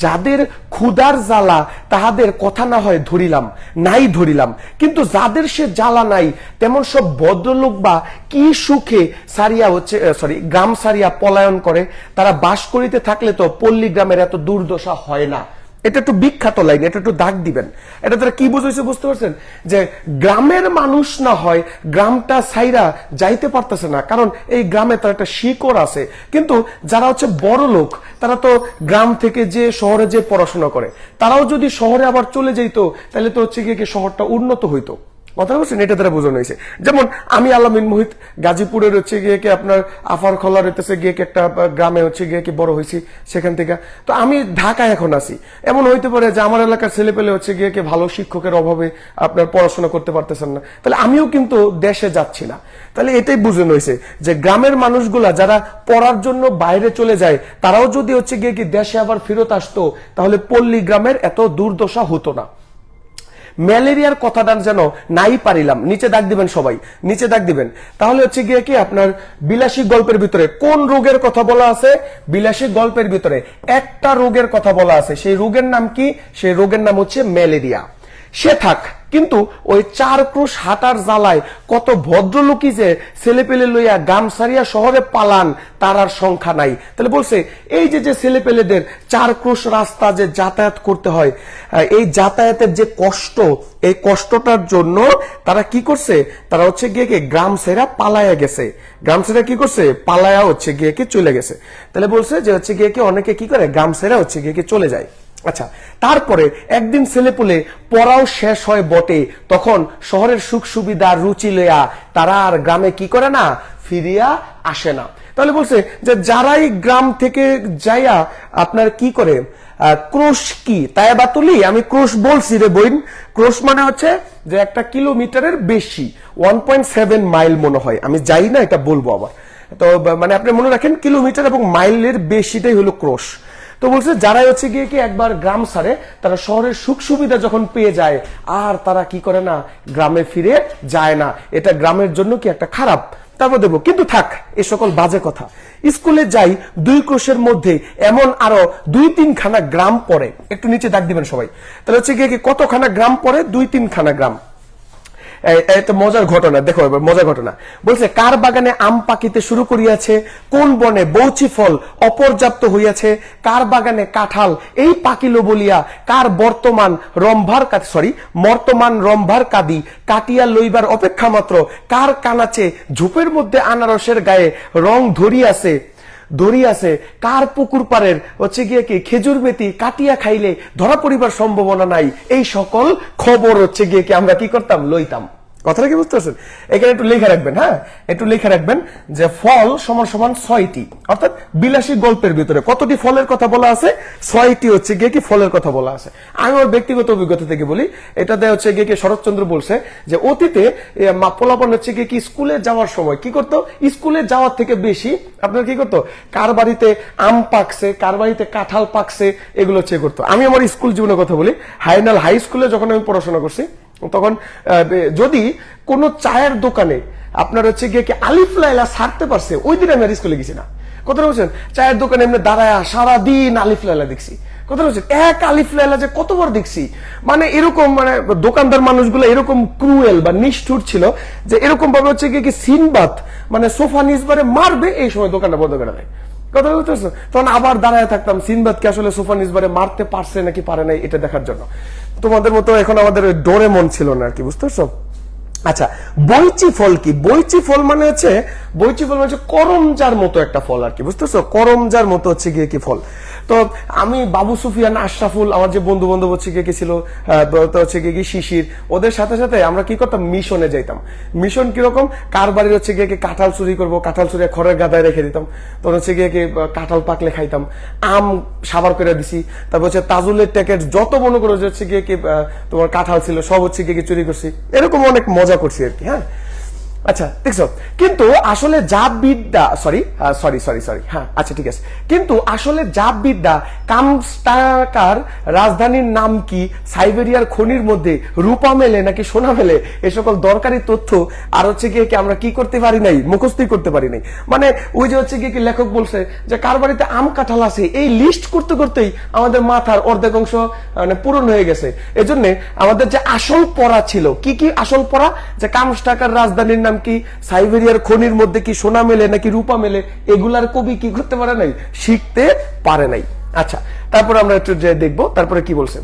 যাদের ক্ষুধার জ্বালা তাহাদের কথা না হয় ধরিলাম, নাই ধরিলাম, কিন্তু যাদের সে জ্বালা নাই তেমন সব ভদ্রলোক বা কি সুখে সারিয়া হচ্ছে গ্রাম সারিয়া পলায়ন করে, তারা বাস করিতে থাকলে তো পল্লী গ্রামের এত দুর্দশা হয় না। এটা একটু বিখ্যাত লাইন, এটা একটু দাগ দিবেন। এটা তারা কি বুঝাইছে বুঝতে পারছেন? যে গ্রামের মানুষ না হয় গ্রামটা সাইরা যাইতে পারতেছে না, কারণ এই গ্রামে তার একটা শিকড় আছে। কিন্তু যারা হচ্ছে বড় লোক, তারা তো গ্রাম থেকে যে শহরে যে পড়াশোনা করে, তারাও যদি শহরে আবার চলে যাইতো তাহলে তো হচ্ছে গিয়ে শহরটা উন্নত হইতো। কথা বলছেন? এটা দ্বারা বোঝানো হয়েছে। যেমন আমি আলামিন মোহিত গাজীপুরের হচ্ছে গিয়ে আপনার আফার খোলা রেতেছে গিয়ে একটা গ্রামে হচ্ছে গিয়ে বড় হয়েছি, সেখান থেকে তো আমি ঢাকায় এখন আছি। এমন হইতে পারে যে আমার এলাকার ছেলে পেলে হচ্ছে গিয়ে ভালো শিক্ষকের অভাবে আপনার পড়াশোনা করতে পারতেছেন না, তাহলে আমিও কিন্তু দেশে যাচ্ছি না। তাহলে এটাই বোঝানো হয়েছে যে গ্রামের মানুষগুলা যারা পড়ার জন্য বাইরে চলে যায়, তারাও যদি হচ্ছে গিয়ে দেশে আবার ফেরত আসতো, তাহলে পল্লী গ্রামের এত দুর্দশা হতো না। ম্যালেরিয়ার কথাটা যেন নাই পারিলাম, নিচে দাগ দিবেন সবাই, নিচে দাগ দিবেন। তাহলে হচ্ছে গিয়ে আপনার বিলাসী গল্পের ভিতরে কোন রোগের কথা বলা আছে? বিলাসী গল্পের ভিতরে একটা রোগের কথা বলা আছে। সেই রোগের নাম কি? সেই রোগের নাম হচ্ছে ম্যালেরিয়া। সে থাক, কিন্তু ওই 4 ক্রোশ হাঁটার জ্বালায় কত ভদ্রলোকই যে ছেলে পেলে লইয়া গাম সারিয়া শহরে পালান, তার আর সংখ্যা নাই। তাহলে বলছে এই যে ছেলে পেলেদের 4 ক্রোশ রাস্তা যে যাতায়াত করতে হয়, এই যাতায়াতের যে কষ্ট, এই কষ্টটার জন্য তারা কি করছে? তারা হচ্ছে গিয়ে গ্রাম সেরা পালায়া গেছে। গ্রাম সেরা কি করছে? পালায়া হচ্ছে গিয়ে চলে গেছে। তাহলে বলছে যে হচ্ছে গিয়ে অনেকে কি করে? গ্রাম সেরা হচ্ছে গিয়ে চলে যায়। আচ্ছা, তারপরে একদিন ছেলেপুলে পড়াও শেষ হয় বটে, তখন শহরের সুখ সুবিধা রুচি লইয়া তারা আর গ্রামে কি করে না? ফিরিয়া আসে না। তাহলে বলছে যে যারাই গ্রাম থেকে যাইয়া আপনার কি করে ক্রোশ কি তাই বা তুলি, আমি ক্রোশ বলছি রে বইন। ক্রোশ মানে হচ্ছে যে 1 কিলোমিটারের বেশি, 1.7 মাইল মনে হয়, আমি যাই না, এটা বলবো আবার। তো মানে আপনি মনে রাখেন কিলোমিটার এবং মাইলের বেশিটাই হলো ক্রোশ। তো বলছে যারাই হচ্ছে গিয়ে একবার গ্রাম ছাড়ে, তারা শহরের সুখ সুবিধা যখন পেয়ে যায় আর তারা কি করে না? গ্রামে ফিরে যায় না। এটা গ্রামের জন্য কি একটা খারাপ। তারপর দেবো, কিন্তু থাক এ সকল বাজে কথা। স্কুলে যাই 2 ক্রোশের মধ্যে এমন আরো 2-3 খানা গ্রাম পড়ে। একটু নিচে দাগ দিবেন সবাই। তাহলে হচ্ছে গিয়ে কতখানা গ্রাম পড়ে? 2-3 খানা গ্রাম। এটা মজার ঘটনা, দেখো এবার মজার ঘটনা। বলছে কার বাগানে আম পাকিতে শুরু করিয়াছে, কোন বনে বৌচি ফল অপর্যাপ্ত হইয়াছে, কার বাগানে কাঁঠাল এই পাকিল বলিয়া, কার মর্তমান রম্ভার কাদি কাটিয়া লইবার অপেক্ষা মাত্র, কার কানাচে ঝোপের মধ্যে আনারসের গায়ে রং ধরিয়াছে, কার পুকুর পাড়ের হচ্ছে গিয়ে খেজুর বেতি কাটিয়া খাইলে ধরা পড়িবার সম্ভাবনা নাই। এই সকল খবর হচ্ছে গিয়ে আমরা কি করতাম? লইতাম। কথাটা কি বুঝতে পারছেন? এখানে একটু লেখা রাখবেন, হ্যাঁ একটু লেখা রাখবেন যে ফল সমান সমান 6টি, অর্থাৎ বিলাসী গল্পের ভিতরে কতটি ফলের কথা বলা আছে? 6টি হচ্ছে গিয়ে ফলের কথা বলা আছে। আমি আমার ব্যক্তিগত অভিজ্ঞতা থেকে বলি, এটাতে হচ্ছে গিয়ে শরৎচন্দ্র বলছে যে অতীতে পোলাপন হচ্ছে গিয়ে স্কুলে যাওয়ার সময় কি করতো? স্কুলে যাওয়ার থেকে বেশি আপনার কি করতো? কার বাড়িতে আম পাকছে, কার বাড়িতে কাঁঠাল পাকছে, এগুলো হচ্ছে করতো। আমি আমার স্কুল জীবনের কথা বলি, হাইনাল হাই স্কুলে যখন আমি পড়াশোনা করছি, তখন যদি কোন চায়ের দোকানে আপনার হচ্ছে গিয়ে আলিফ লাইলা ছাড়তে পারছে, ওই দিন আমি আর স্কুলে গেছি না। কথা বলছেন? চায়ের দোকানে এমনি দাঁড়ায় সারাদিন আলিফ লাইলা দেখছি। কথা বলছেন? এক আলিফ লাইলা যে কতবার দেখছি, মানে এরকম মানে দোকানদার মানুষগুলো এরকম ক্রুয়েল বা নিষ্ঠুর ছিল যে এরকম ভাবে হচ্ছে গিয়ে সিনবাদ মানে সোফা নিজবারে মারবে, এই সময় দোকানটা বন্ধ করে দেয়। কথা বলতে পারছো? তখন আবার দাঁড়ায় থাকতাম সিনবাদকে আসলে সোফা নিজবারে মারতে পারছে নাকি পারে নাই এটা দেখার জন্য। তোমাদের মতো এখন আমাদের ওই ডোরে মন ছিল না আর কি, বুঝতে পারছো? আচ্ছা, বৈচি ফল কি? বৈচি ফল মানে হচ্ছে করমজার মতো একটা ফল আর কি, বুঝতেছো? করমজার মতো হচ্ছে গিয়ে ফল। তো আমি বাবু সুফিয়ান, আশরাফুল, আমার যে বন্ধু বান্ধব হচ্ছে গিয়ে ছিল হচ্ছে গিয়ে শিশির, ওদের সাথে সাথে আমরা কি করতাম? মিশনে যাইতাম। মিশন কিরকম? কার বাড়ির হচ্ছে গিয়ে কাঁঠাল চুরি করবো, কাঁঠাল চুরি খড়ের গাদায় রেখে দিতাম, তখন হচ্ছে গিয়ে কাঁঠাল পাকলে খাইতাম। আম সাবার করে দিছি। তারপর হচ্ছে তাজুলের ট্যাকেট যত মনে করো হচ্ছে গিয়ে তোমার কাঁঠাল ছিল সব হচ্ছে গিয়ে চুরি করছি। এরকম অনেক মজা করছি আর কি। হ্যাঁ, আচ্ছা দেখছো, কিন্তু আসলে জাববিদ্যা সরি হ্যাঁ আচ্ছা ঠিক আছে, কিন্তু আসলে জাববিদ্যা কামস্টাকার রাজধানীর নাম কি, সাইবেরিয়ার খনির মধ্যে রূপা মেলে নাকি সোনা মেলে, এই সকল দরকারি তথ্য আর হচ্ছে গিয়ে কি আমরা কি করতে পারি নাই, মুখস্থ করতে পারি নাই। মানে ওই যে হচ্ছে গিয়ে কি লেখক বলছে যে কার বাড়িতে আম কাঁঠাল আছে, এই লিস্ট করতে করতেই আমাদের মাথার অর্ধেক অংশ মানে পূরণ হয়ে গেছে। এজন্য আমাদের যে আসল পড়া ছিল, কি কি আসল পড়া, যে কামস্টাকার রাজধানীর নাম কি, সাইবেরিয়ার খনির মধ্যে কি সোনা মেলে নাকি রূপা মেলে, এগুলার কবি কি করতে পারে নাই, শিখতে পারে নাই। আচ্ছা তারপরে আমরা একটু যে দেখবো তারপরে কি বলছে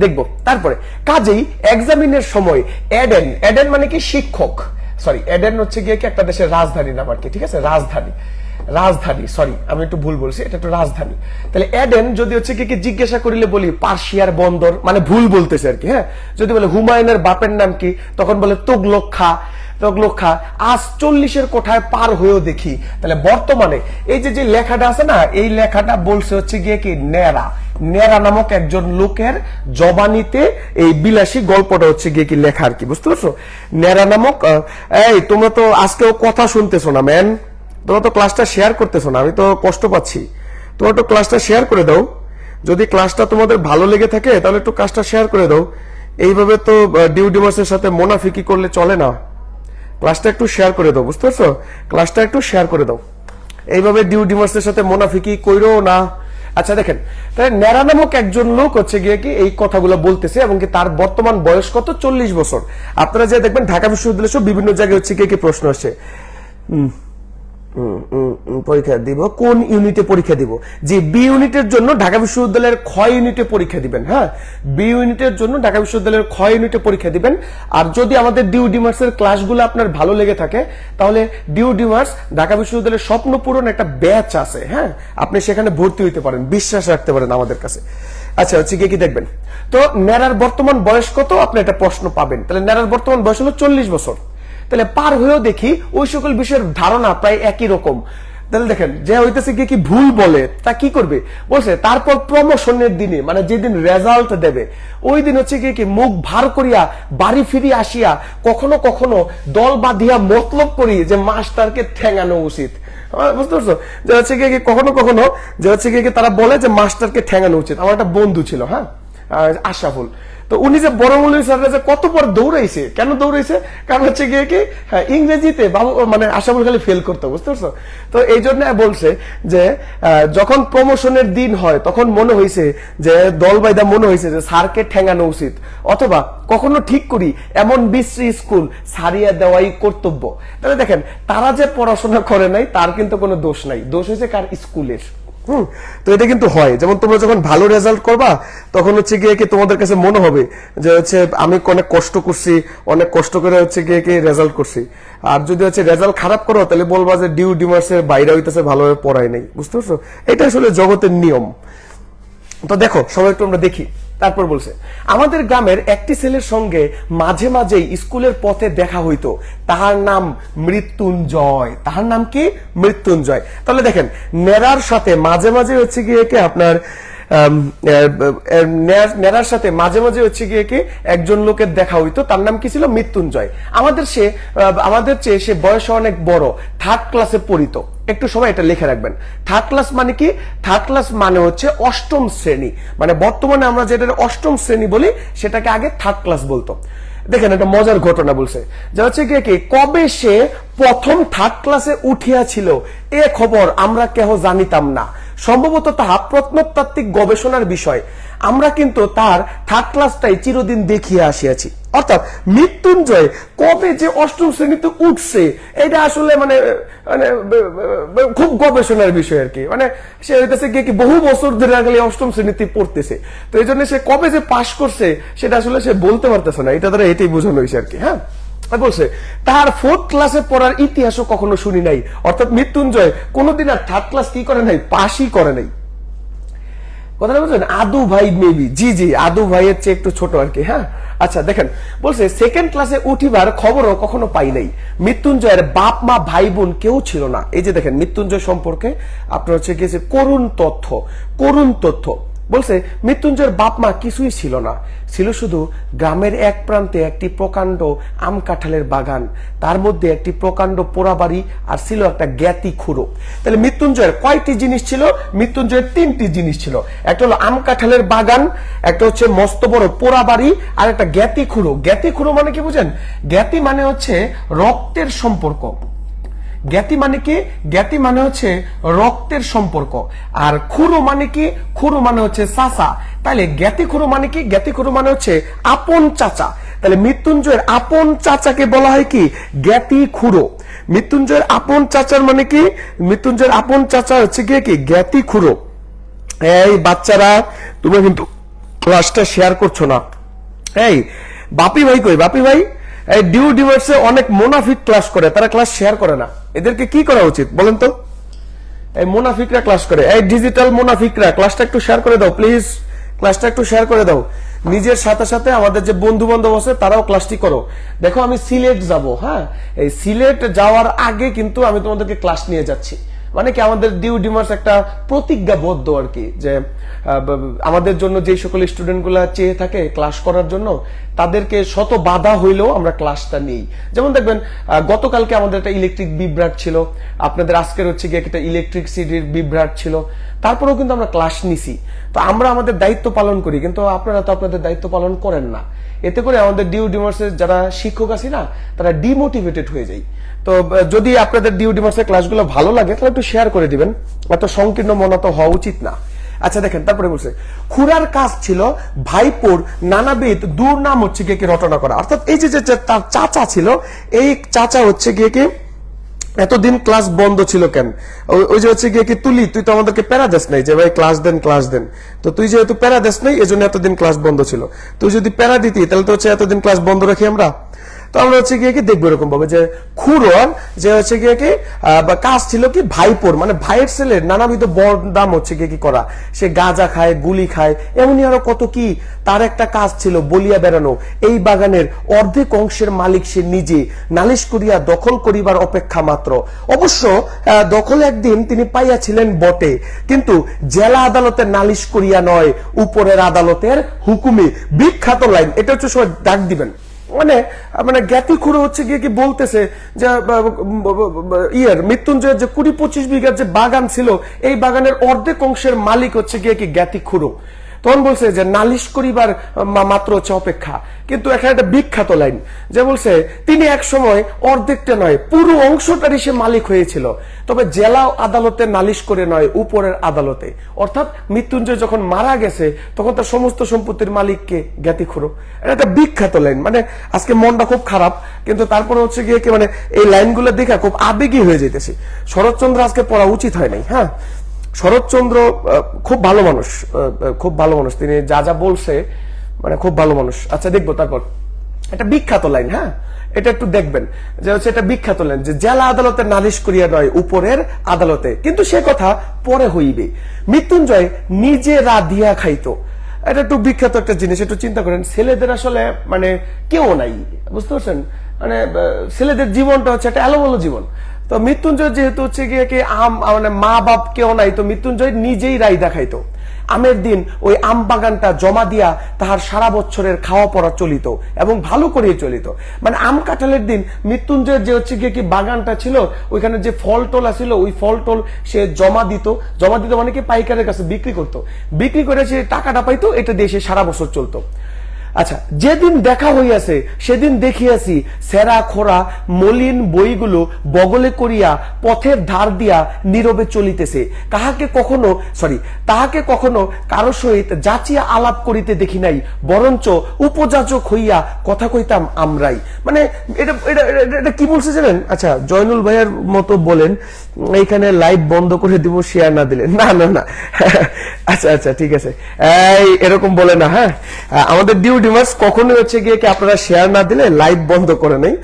দেখবো। তারপরে কাজেই এক্সামিনের সময় এডেন মানে কি শিক্ষক, সরি এডেন হচ্ছে গিয়ে কি একটা দেশের রাজধানী নাম আর কি, ঠিক আছে, রাজধানী সরি আমি একটু ভুল বলছি, এটা একটু রাজধানী। তাহলে এডেন যদি হচ্ছে কি জিজ্ঞাসা করিলে বলি পার্সিয়ার বন্দর, মানে ভুল বলতেছে আর কি। হ্যাঁ, যদি বলে হুমায়ুনের বাপের নাম কি, তখন বলে তুগলক খা, আজ 40-এর কোঠায় পার হয়েও দেখি। তাহলে বর্তমানে এই যে লেখাটা আছে না, এই লেখাটা বলছে হচ্ছে গিয়ে কি নেরা নামক একজন লোকের জবানিতে এই বিলাসী গল্পটা হচ্ছে গিয়ে কি লেখা আর কি, বুঝতে পারছো? নেরা নামক, এই তোমরা তো আজকেও কথা শুনতেছো না ম্যান, তোমরা তো ক্লাসটা শেয়ার করতেছো না, আমি তো কষ্ট পাচ্ছি। তোমরা একটু ক্লাসটা শেয়ার করে দাও, যদি ক্লাসটা তোমাদের ভালো লেগে থাকে তাহলে একটু ক্লাসটা শেয়ার করে দাও। এইভাবে তো ডিউডিমার্সের সাথে মোনাফিকি করলে চলে না, ক্লাসটা একটু শেয়ার করে দাও, বুঝতে পারছো? ক্লাসটা একটু শেয়ার করে দাও, এইভাবে ডিউডিমার্সের সাথে মোনাফিকি কইরো না। আচ্ছা দেখেন, তাহলে নেরা নামক একজন লোক হচ্ছে গিয়ে কি এই কথাগুলো বলতেছে, এবং কি তার বর্তমান বয়স কত, 40 বছর। আপনারা যে দেখবেন ঢাকা বিশ্ববিদ্যালয় সব বিভিন্ন জায়গায় হচ্ছে গিয়ে কি প্রশ্ন আসে, পরীক্ষা দিব, কোন ইউনিটে পরীক্ষা দিব? যে বি ইউনিটের জন্য ঢাকা বিশ্ববিদ্যালয়ের খ ইউনিটে পরীক্ষা দিবেন। হ্যাঁ, বি ইউনিটের জন্য ঢাকা বিশ্ববিদ্যালয়ের খ ইউনিটে পরীক্ষা দিবেন। আর যদি আমাদের ডিউডিমার্স এর ক্লাসগুলো আপনার ভালো লেগে থাকে, তাহলে ডিউডিমার্স ঢাকা বিশ্ববিদ্যালয়ের স্বপ্ন পূরণ একটা ব্যাচ আছে। হ্যাঁ, আপনি সেখানে ভর্তি হইতে পারেন, বিশ্বাস রাখতে পারেন আমাদের কাছে। আচ্ছা হচ্ছে কি দেখবেন তো, নেরার বর্তমান বয়স কত, আপনি একটা প্রশ্ন পাবেন। তাহলে নেরার বর্তমান বয়স হলো 40 বছর। তাহলে পার হয়েও দেখি ওই সকল বিষয়ের ধারণা প্রায় একই রকম। তাহলে দেখেন, যে হইতেছে কি ভুল বলে তা কি করবে বলছে, তারপর প্রমোশনের দিনে, মানে যেদিন রেজাল্ট দেবে ওই দিন হচ্ছে কি মুখ ভার করিয়া বাড়ি ফিরিয়া আসিয়া কখনো কখনো দল বাঁধিয়া মতলব করি যে মাস্টারকে ঠেঙানো উচিত। বুঝতে পারছো? যে হচ্ছে কি কখনো কখনো যে হচ্ছে কি তারা বলে যে মাস্টারকে ঠেঙানো উচিত। আমার একটা বন্ধু ছিল, হ্যাঁ, আশরাফুল, তো উনি যে বড় মৌলভী স্যাররা যে কত পর দৌড়াইছে, কেন দৌড়াইছে, কারণ হচ্ছে গিয়ে কি ইংরেজিতে বাবু মানে আশরাফুল খালি ফেল করতো, বুঝতে পারছো? তো এই জন্য বলছে যে যখন প্রমোশনের দিন হয় তখন মনে হয়েছে যে দল বাইদা মনে হয়েছে যে স্যারকে ঠেঙানো উচিত, অথবা কখনো ঠিক করি এমন বিশ্রী স্কুল ছাড়িয়ে দেওয়াই কর্তব্য। তাহলে দেখেন, তারা যে পড়াশোনা করে নাই তার কিন্তু কোনো দোষ নাই, দোষ হয়েছে কার, স্কুলের। তো এটা কিন্তু হয়, যেমন তোমরা যখন ভালো রেজাল্ট করবা তখন হচ্ছে গিয়ে কি তোমাদের কাছে মনে হবে যে হচ্ছে আমি অনেক কষ্ট করছি, অনেক কষ্ট করে হচ্ছে গিয়ে কি রেজাল্ট করছি। আর যদি হচ্ছে রেজাল্ট খারাপ করো তাহলে বলবা যে ডিউডিমার্সের বাইরে হইতেছে, ভালোভাবে পড়াই নাই, বুঝতে পারছো? এটা আসলে জগতের নিয়ম। তো দেখো সবাই একটু আমরা দেখি। তারপর বলছে, আমাদের গ্রামের একটি ছেলের সঙ্গে মাঝে মাঝেই স্কুলের পথে দেখা হইতো, তাহার নাম মৃত্যুঞ্জয়। তাহার নাম কি? মৃত্যুঞ্জয়। তাহলে দেখেন, নেরার সাথে মাঝে মাঝে হচ্ছে গিয়ে কি আপনার নেরার সাথে মাঝে মাঝে হচ্ছে গিয়ে কি একজন লোকের দেখা হইতো, তার নাম কি ছিল? মৃত্যুঞ্জয়। আমাদের চেয়ে সে বয়সে অনেক বড়, 3rd ক্লাসে পড়িত। একটু সময় এটা লিখে রাখবেন। 3rd ক্লাস মানে কি? 3rd ক্লাস মানে হচ্ছে 8ম শ্রেণী, মানে বর্তমানে আমরা যেটা 8ম শ্রেণী বলি সেটাকে আগে 3rd ক্লাস বলতো। দেখেন একটা মজার ঘটনা বলছে, যা হচ্ছে কি কবে সে প্রথম 3rd ক্লাসে উঠিয়াছিল এ খবর আমরা কেহ জানিতাম না, সম্ভবত তাহা প্রত্নতাত্ত্বিক গবেষণার বিষয়। আমরা কিন্তু তার 3rd ক্লাসটাই চিরদিন দেখিয়া আসিয়াছি। অর্থাৎ মৃত্যুঞ্জয় কবে যে 8ম শ্রেণীতে উঠছে এটা আসলে মানে খুব গবেষণার বিষয় আর কি। মানে সে হইতেছে কি বহু বছর ধরে আগলে 8ম শ্রেণীতে পড়তেছে, তো এই জন্য সে কবে যে পাশ করছে সেটা আসলে সে বলতে পারতেছে না, এটা দ্বারা এটাই বোঝানো হয়েছে আর কি। হ্যাঁ, বলছে তার 4th ক্লাসে পড়ার ইতিহাসও কখনো শুনি নাই। অর্থাৎ মৃত্যুঞ্জয় কোনোদিন আর 3rd ক্লাস কি করে নাই, পাশই করে নাই। কথাটা বলছেন আদু ভাই মেবি, জি আদু ভাইয়ের চেয়ে একটু ছোট আর কি। হ্যাঁ, আচ্ছা দেখেন, বলছে 2nd ক্লাসে উঠিবার খবরও কখনো পাই নাই। মৃত্যুঞ্জয়ের বাপ মা ভাই বোন কেউ ছিল না। এই যে দেখেন মৃত্যুঞ্জয় সম্পর্কে আপনার হচ্ছে গিয়েছে করুণ তথ্য। বলছে মৃত্যুঞ্জয়ের বাপ মা কিছুই ছিল না, ছিল শুধু গ্রামের এক প্রান্তে একটি প্রকাণ্ড আম কাঁঠালের বাগান, তার মধ্যে একটি প্রকাণ্ড পোড়াবাড়ি, আর ছিল একটা জ্ঞাতি খুঁড়ো। তাহলে মৃত্যুঞ্জয়ের কয়টি জিনিস ছিল? মৃত্যুঞ্জয়ের 3টি জিনিস ছিল। একটা হলো আম কাঁঠালের বাগান, একটা হচ্ছে মস্ত বড় পোড়াবাড়ি, আর একটা জ্ঞাতি খুঁড়ো। জ্ঞাতি খুঁড়ো মানে কি বুঝেন? জ্ঞাতি মানে হচ্ছে রক্তের সম্পর্ক। জ্ঞাতি মানে কি? জ্ঞাতি মানে হচ্ছে রক্তের সম্পর্ক। আর খুঁড়ো মানে কি? খুঁড়ো মানে হচ্ছে চাচা। তাহলে জ্ঞাতি খুঁড়ো মানে কি? জ্ঞাতি খুঁড়ো মানে হচ্ছে আপন চাচা। তাহলে মৃত্যুঞ্জয়ের আপন চাচাকে বলা হয় কি? জ্ঞাতি খুঁড়ো। মৃত্যুঞ্জয়ের আপন চাচার মানে কি? মৃত্যুঞ্জয়ের আপন চাচা হচ্ছে গিয়ে কি? জ্ঞাতি খুঁড়ো। এই বাচ্চারা, তোমরা কিন্তু ক্লাসটা শেয়ার করছো না। এই বাপি ভাই কই? বাপি ভাই, এই ডিউ ডিভার্সে অনেক মুনাফিক ক্লাস করে, তারা ক্লাস শেয়ার করে না। এদেরকে কি করা উচিত বলেন তো? এই মুনাফিকরা ক্লাস করে, এই ডিজিটাল মুনাফিকরা ক্লাসটা একটু শেয়ার করে দাও প্লিজ। ক্লাসটা একটু শেয়ার করে দাও। নিজের সাথে সাথে আমাদের যে বন্ধু বান্ধব আছে তারাও ক্লাসটি করো। দেখো আমি সিলেট যাব, হ্যাঁ, এই সিলেট যাওয়ার আগে কিন্তু আমি তোমাদেরকে ক্লাস নিয়ে যাচ্ছি। মানে কি, আমাদের ডিউ ডিমার্স একটা প্রতিজ্ঞাবদ্ধ আর কি, যে আমাদের জন্য যে সকল স্টুডেন্ট গুলা চেয়ে থাকে ক্লাস করার জন্য, তাদেরকে শত বাধা হইলেও আমরা ক্লাসটা নিই। যেমন দেখবেন গতকালকে আমাদের একটা ইলেকট্রিক বিভ্রাট ছিল, আপনাদের আজকের হচ্ছে গিয়ে একটা ইলেকট্রিসিটির বিভ্রাট ছিল, তারপরেও কিন্তু আমরা ক্লাস নিছি। তো আমরা আমাদের দায়িত্ব পালন করি, কিন্তু আপনারা তো আপনাদের দায়িত্ব পালন করেন না। এতে করে আমাদের ডিউ ডিমার্সের যারা শিক্ষক আছি না, তারা ডিমোটিভেটেড হয়ে যায়। তো যদি আপনাদের ডিউ ডিমার্সের ক্লাসগুলো ভালো লাগে তাহলে একটু শেয়ার করে দিবেন, এত সংকীর্ণ মনা তো হওয়া উচিত না। আচ্ছা দেখেন, তারপরে বলছে খুড়ার কাজ ছিল ভাইপোর নানাবিধ দুর্নাম হচ্ছে গিয়ে কি রটনা করা। অর্থাৎ এই যে তার চাচা ছিল, এই চাচা হচ্ছে গিয়ে কি এতদিন ক্লাস বন্ধ ছিল কেন? ওই যে হচ্ছে গিয়ে কি তুই তো আমাদেরকে প্যারা দেস নাই যে ভাই ক্লাস দেন ক্লাস দেন, তো তুই যেহেতু প্যারা দেস নাই এজন্য এতদিন ক্লাস বন্ধ ছিল। তুই যদি প্যারা দিতি তাহলে তো হচ্ছে এতদিন ক্লাস বন্ধ রাখি আমরা। তো আমরা হচ্ছে গিয়ে কি দেখবো এরকম ভাবে যে খুড়োর যে হচ্ছে গিয়ে কি কাজ ছিল কি ভাইপোর, মানে ভাইয়ের ছেলের নানাবিধ বদনাম হচ্ছে গিয়ে কি করা। সে গাঁজা খায়, গুলি খায়, এমনি আরো কত কি। তার একটা কাজ ছিল বলিয়া বেড়ানো। এই বাগানের অর্ধেক অংশের মালিক সে নিজে, নালিশ করিয়া দখল করিবার অপেক্ষা মাত্র। অবশ্য দখল একদিন তিনি পাইয়াছিলেন বটে, কিন্তু জেলা আদালতের নালিশ করিয়া নয়, উপরের আদালতের হুকুমে। বিখ্যাত লাইন, এটা হচ্ছে সবাই ডাক দিবেন। মানে মানে জ্ঞাতি খুঁড়ো হচ্ছে গিয়ে কি বলতেছে যে মৃত্যুঞ্জয়ের যে 20-25 বিঘার যে বাগান ছিল, এই বাগানের অর্ধেক অংশের মালিক হচ্ছে গিয়ে কি জ্ঞাতি খুঁড়ো। তখন বলছে যে নালিশ করিবার মাত্র হচ্ছে অপেক্ষা। কিন্তু এখানে একটা বিখ্যাত লাইন যে বলছে তিনি এক সময় অর্ধেকটা নয় পুরো অংশটারই সে মালিক হয়েছিল, তবে জেলা আদালতে নালিশ করে নয়, উপরের আদালতে। অর্থাৎ মৃত্যুঞ্জয় যখন মারা গেছে তখন তার সমস্ত সম্পত্তির মালিককে জ্ঞাতি খুঁড়ো। এটা একটা বিখ্যাত লাইন। মানে আজকে মনটা খুব খারাপ, কিন্তু তারপরে হচ্ছে গিয়ে কি মানে এই লাইনগুলো দেখা খুব আবেগী হয়ে যেতেছে। শরৎচন্দ্র আজকে পড়া উচিত হয় নাই। হ্যাঁ, শরৎচন্দ্র খুব ভালো মানুষ, খুব ভালো মানুষ, তিনি যা যা বলছে মানে খুব ভালো মানুষ। আচ্ছা দেখবো তারপর এটা বিখ্যাত লাইন। হ্যাঁ, এটা একটু দেখবেন যে হচ্ছে এটা বিখ্যাত লাইন যে জেলা আদালতে নালিশ করিয়া নয়, উপরের আদালতে। কিন্তু সে কথা পরে হইবে। মৃত্যুঞ্জয় নিজে রাধিয়া খাইতো। এটা একটু বিখ্যাত একটা জিনিস, একটু চিন্তা করেন। ছেলেদের আসলে মানে কেউ নাই, বুঝতে পারছেন? মানে ছেলেদের জীবনটা হচ্ছে একটা এলোমেলো জীবন। তো মৃত্যুঞ্জয় যেহেতু হচ্ছে গিয়ে কি মানে মা বাপ কেউ নাই, তো মৃত্যুঞ্জয় নিজেই রাইদা খাইতো। আমের দিন ওই আম বাগানটা জমা দিয়া তাহার সারা বছরের খাওয়া পড়া চলিত, এবং ভালো করেই চলিত। মানে আম কাঁঠালের দিন মৃত্যুঞ্জয়ের যে হচ্ছে গিয়ে কি বাগানটা ছিল, ওইখানে যে ফল টল ছিল, ওই ফল টল সে জমা দিত মানে কি পাইকারের কাছে বিক্রি করতো, বিক্রি করে সে টাকাটা পাইতো, এটা দিয়ে সে সারা বছর চলতো। আচ্ছা, যেদিন দেখা হইয়াছে সেদিন দেখিয়াছি সেরা খোরা মলিন বইগুলো বগলে করিয়া পথের ধার দিয়া নীরবে চলিতেছে। তাহাকে কখনো কারো সহিত যাচিয়া আলাপ করিতে দেখি নাই, বরঞ্চ উপযাচক হইয়া কথা কইতাম আমরাই। মানে এটা এটা এটা কি বলছে জানেন? আচ্ছা, জয়নুল ভাইয়ের মতো বলেন এইখানে লাইভ বন্ধ করে দিব শেয়ার না দিলে। না না না, আচ্ছা আচ্ছা ঠিক আছে, এরকম বলে না। হ্যাঁ, আমাদের ডিউ ডিমার্স কখনোই হচ্ছে গিয়ে কি আপনারা শেয়ার না দিলে লাইভ বন্ধ করে নেই।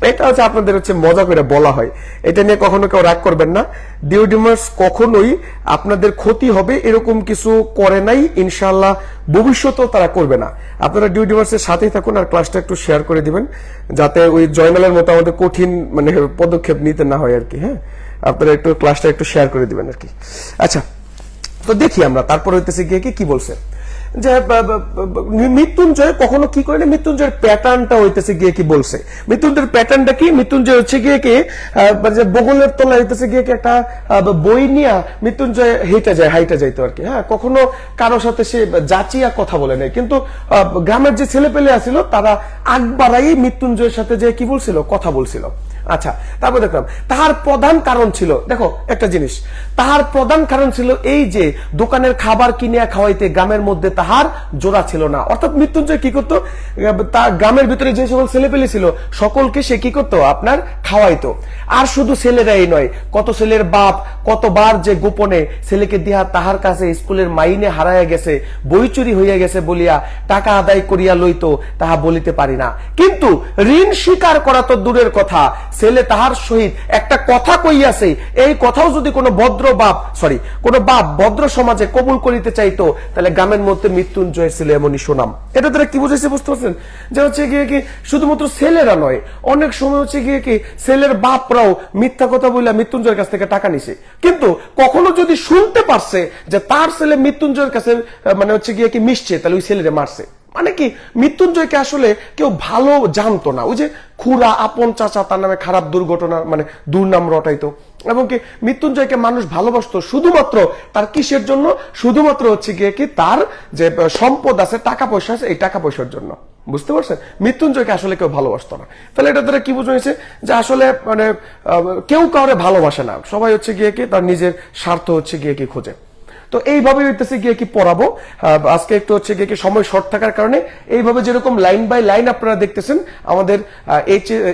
এটা হচ্ছে আপনাদের হচ্ছে মজা করে বলা হয়, এটা নিয়ে কখনো কেউ রাগ করবেন না। ডিউ ডিমার্স কখনোই আপনাদের ক্ষতি হবে এরকম কিছু করে নাই, ইনশাআল্লাহ ভবিষ্যতেও তারা করবে না। আপনারা ডিউ ডিমার্সের সাথেই থাকুন আর ক্লাসটা একটু শেয়ার করে দিবেন, যাতে ওই জয়নালের মতো আমাদের কঠিন মানে পদক্ষেপ নিতে না হয় আর কি। হ্যাঁ, আপনারা একটু ক্লাসটা একটু শেয়ার করে দিবেন আর কি। আচ্ছা, তো দেখি আমরা তারপর হইতেছে গিয়ে কি বলছে যে মৃত্যুঞ্জয় কখনো কি করে না, মৃত্যুঞ্জয়ের প্যাটার্নটা হইতেছে গিয়ে কি বলছে। মৃত্যুঞ্জয়ের প্যাটার্নটা কি, মৃত্যুঞ্জয় হচ্ছে গিয়ে কি বগলের তলায় হইতেছে গিয়ে কি একটা বই নিয়ে মৃত্যুঞ্জয় হাইটা যাইতো আর কি। হ্যাঁ, কখনো কারোর সাথে সে যাচিয়া কথা বলে নাই, কিন্তু গ্রামের যে ছেলে পেলে আছিল তারা আগ বাড়াই মৃত্যুঞ্জয়ের সাথে যে কি বলছিল, কথা বলছিল। আচ্ছা, তারপর দেখলাম তাহার প্রধান কারণ ছিল, দেখো একটা জিনিস, তাহার প্রধান কারণ ছিল এই যে দোকানের খাবার কিনে খাওয়াইতে গ্রামের মধ্যে তাহার জোড়া ছিল না। অর্থাৎ মৃত্যুঞ্জয় কি করতো, তার গ্রামের ভিতরে যে সকল ছেলে পেলে ছিল সকলকে সে কি করতো, আপনার খাওয়াইতো। আর শুধু ছেলেরাই নয়, কত ছেলের বাপ কতবার যে গোপনে ছেলেকে দিয়া তাহার কাছে স্কুলের মাইনে হারাইয়া গেছে, বই চুরি হইয়া গেছে বলিয়া টাকা আদায় করিয়া লইতো, তাহা বলিতে পারি না। কিন্তু ঋণ স্বীকার করা তো দূরের কথা, ছেলে তাহার সহিত একটা কথা কইয়াছে, এই কথাও যদি কোনো কোনো বাপ ভদ্র সমাজে কবুল করিতে চাইতো, তাহলে গ্রামের মধ্যে মৃত্যুঞ্জয় ছিল এমনই সুনাম। এটা তারা কি বুঝেছে বুঝতে পারছেন, যে হচ্ছে গিয়ে কি শুধুমাত্র ছেলেরা নয়, অনেক সময় হচ্ছে গিয়ে কি ছেলের বাপরাও মিথ্যা কথা বলে মৃত্যুঞ্জয়ের কাছ থেকে টাকা নিছে, কিন্তু কখনো যদি শুনতে পারছে যে তার ছেলে মৃত্যুঞ্জয়ের কাছে মানে হচ্ছে গিয়ে কি মিশছে, তাহলে ওই ছেলেরে মারছে। মানে কি, মৃত্যুঞ্জয়কে আসলে কেউ ভালো জানতো না, ওই যে খুড়া আপন চাচা তার নামে খারাপ দুর্ঘটনা মানে দুর্নাম রটাইতো, এবং কি মৃত্যুঞ্জয়কে মানুষ ভালোবাসতো শুধুমাত্র তার কিসের জন্য, শুধুমাত্র হচ্ছে গিয়ে কি তার যে সম্পদ আছে, টাকা পয়সা আছে, এই টাকা পয়সার জন্য। বুঝতে পারছেন, মৃত্যুঞ্জয়কে আসলে কেউ ভালোবাসতো না। তাহলে এটা দ্বারা কি বোঝা হয়েছে, যে আসলে মানে কেউ কাউরে ভালোবাসে না, সবাই হচ্ছে গিয়ে কি তার নিজের স্বার্থ হচ্ছে গিয়ে কি খোঁজে। তো এইভাবে হইতেছে গিয়ে কি পড়াবো আজকে, একটু হচ্ছে গিয়ে কি সময় শর্ট থাকার কারণে এইভাবে যেরকম লাইন বাই লাইন আপনারা দেখতেছেন, আমাদের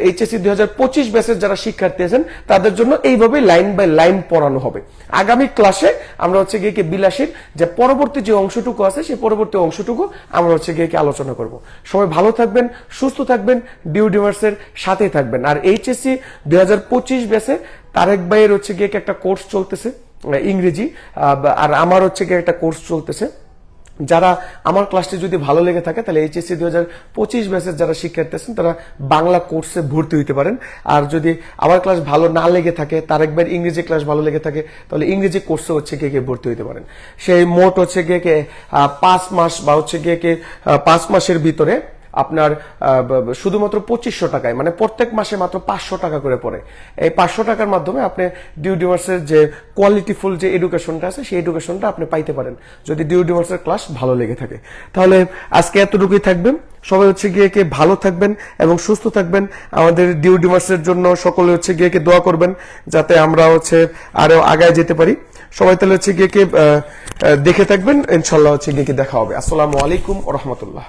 এইচএসসি 2025 ব্যাচের যারা শিক্ষার্থী আছেন তাদের জন্য এইভাবে লাইন বাই লাইন পড়ানো হবে। আগামী ক্লাসে আমরা হচ্ছে গিয়ে কি বিলাসীর যে পরবর্তী যে অংশটুকু আছে, সেই পরবর্তী অংশটুকু আমরা হচ্ছে গিয়ে কি আলোচনা করব। সবাই ভালো থাকবেন, সুস্থ থাকবেন, ডিউডিভার্সের সাথেই থাকবেন। আর এইচএসসি 2025 ব্যাচে তারেক ভাইয়ের হচ্ছে গিয়ে কি একটা কোর্স চলতেছে ইংরেজি, আর আমার হচ্ছে গিয়ে একটা কোর্স চলতেছে। যারা আমার ক্লাসটি যদি ভালো লেগে থাকে, তাহলে এইচএসসি 2025 ব্যাচের যারা শিক্ষার্থী আছেন তারা বাংলা কোর্সে ভর্তি হইতে পারেন। আর যদি আমার ক্লাস ভালো না লেগে থাকে, তার একবার ইংরেজি ক্লাস ভালো লেগে থাকে, তাহলে ইংরেজি কোর্সে হচ্ছে গিয়ে ভর্তি হইতে পারেন। সেই মোট হচ্ছে গিয়ে 5 মাস বা হচ্ছে গিয়ে 5 মাসের ভিতরে আপনার শুধুমাত্র 2500 টাকায়, মানে প্রত্যেক মাসে মাত্র 500 টাকা করে পড়ে। এই 500 টাকার মাধ্যমে আপনি ডিউডিভার্সের যে কোয়ালিটিফুল যে এডুকেশনটা আছে, সেই এডুকেশনটা আপনি পাইতে পারেন যদি ডিউডিভার্সের ক্লাস ভালো লেগে থাকে। তাহলে আজকে এতটুকুই থাকবেন। সবাই হচ্ছে গিয়ে ভালো থাকবেন এবং সুস্থ থাকবেন। আমাদের ডিউডিভার্সের জন্য সকলে হচ্ছে গিয়ে দোয়া করবেন, যাতে আমরা হচ্ছে আরো আগায় যেতে পারি। সবাই তাহলে হচ্ছে গিয়ে দেখে থাকবেন, ইনশাল্লাহ হচ্ছে গিয়ে দেখা হবে। আসসালামু আলাইকুম ওয়া রাহমাতুল্লাহ।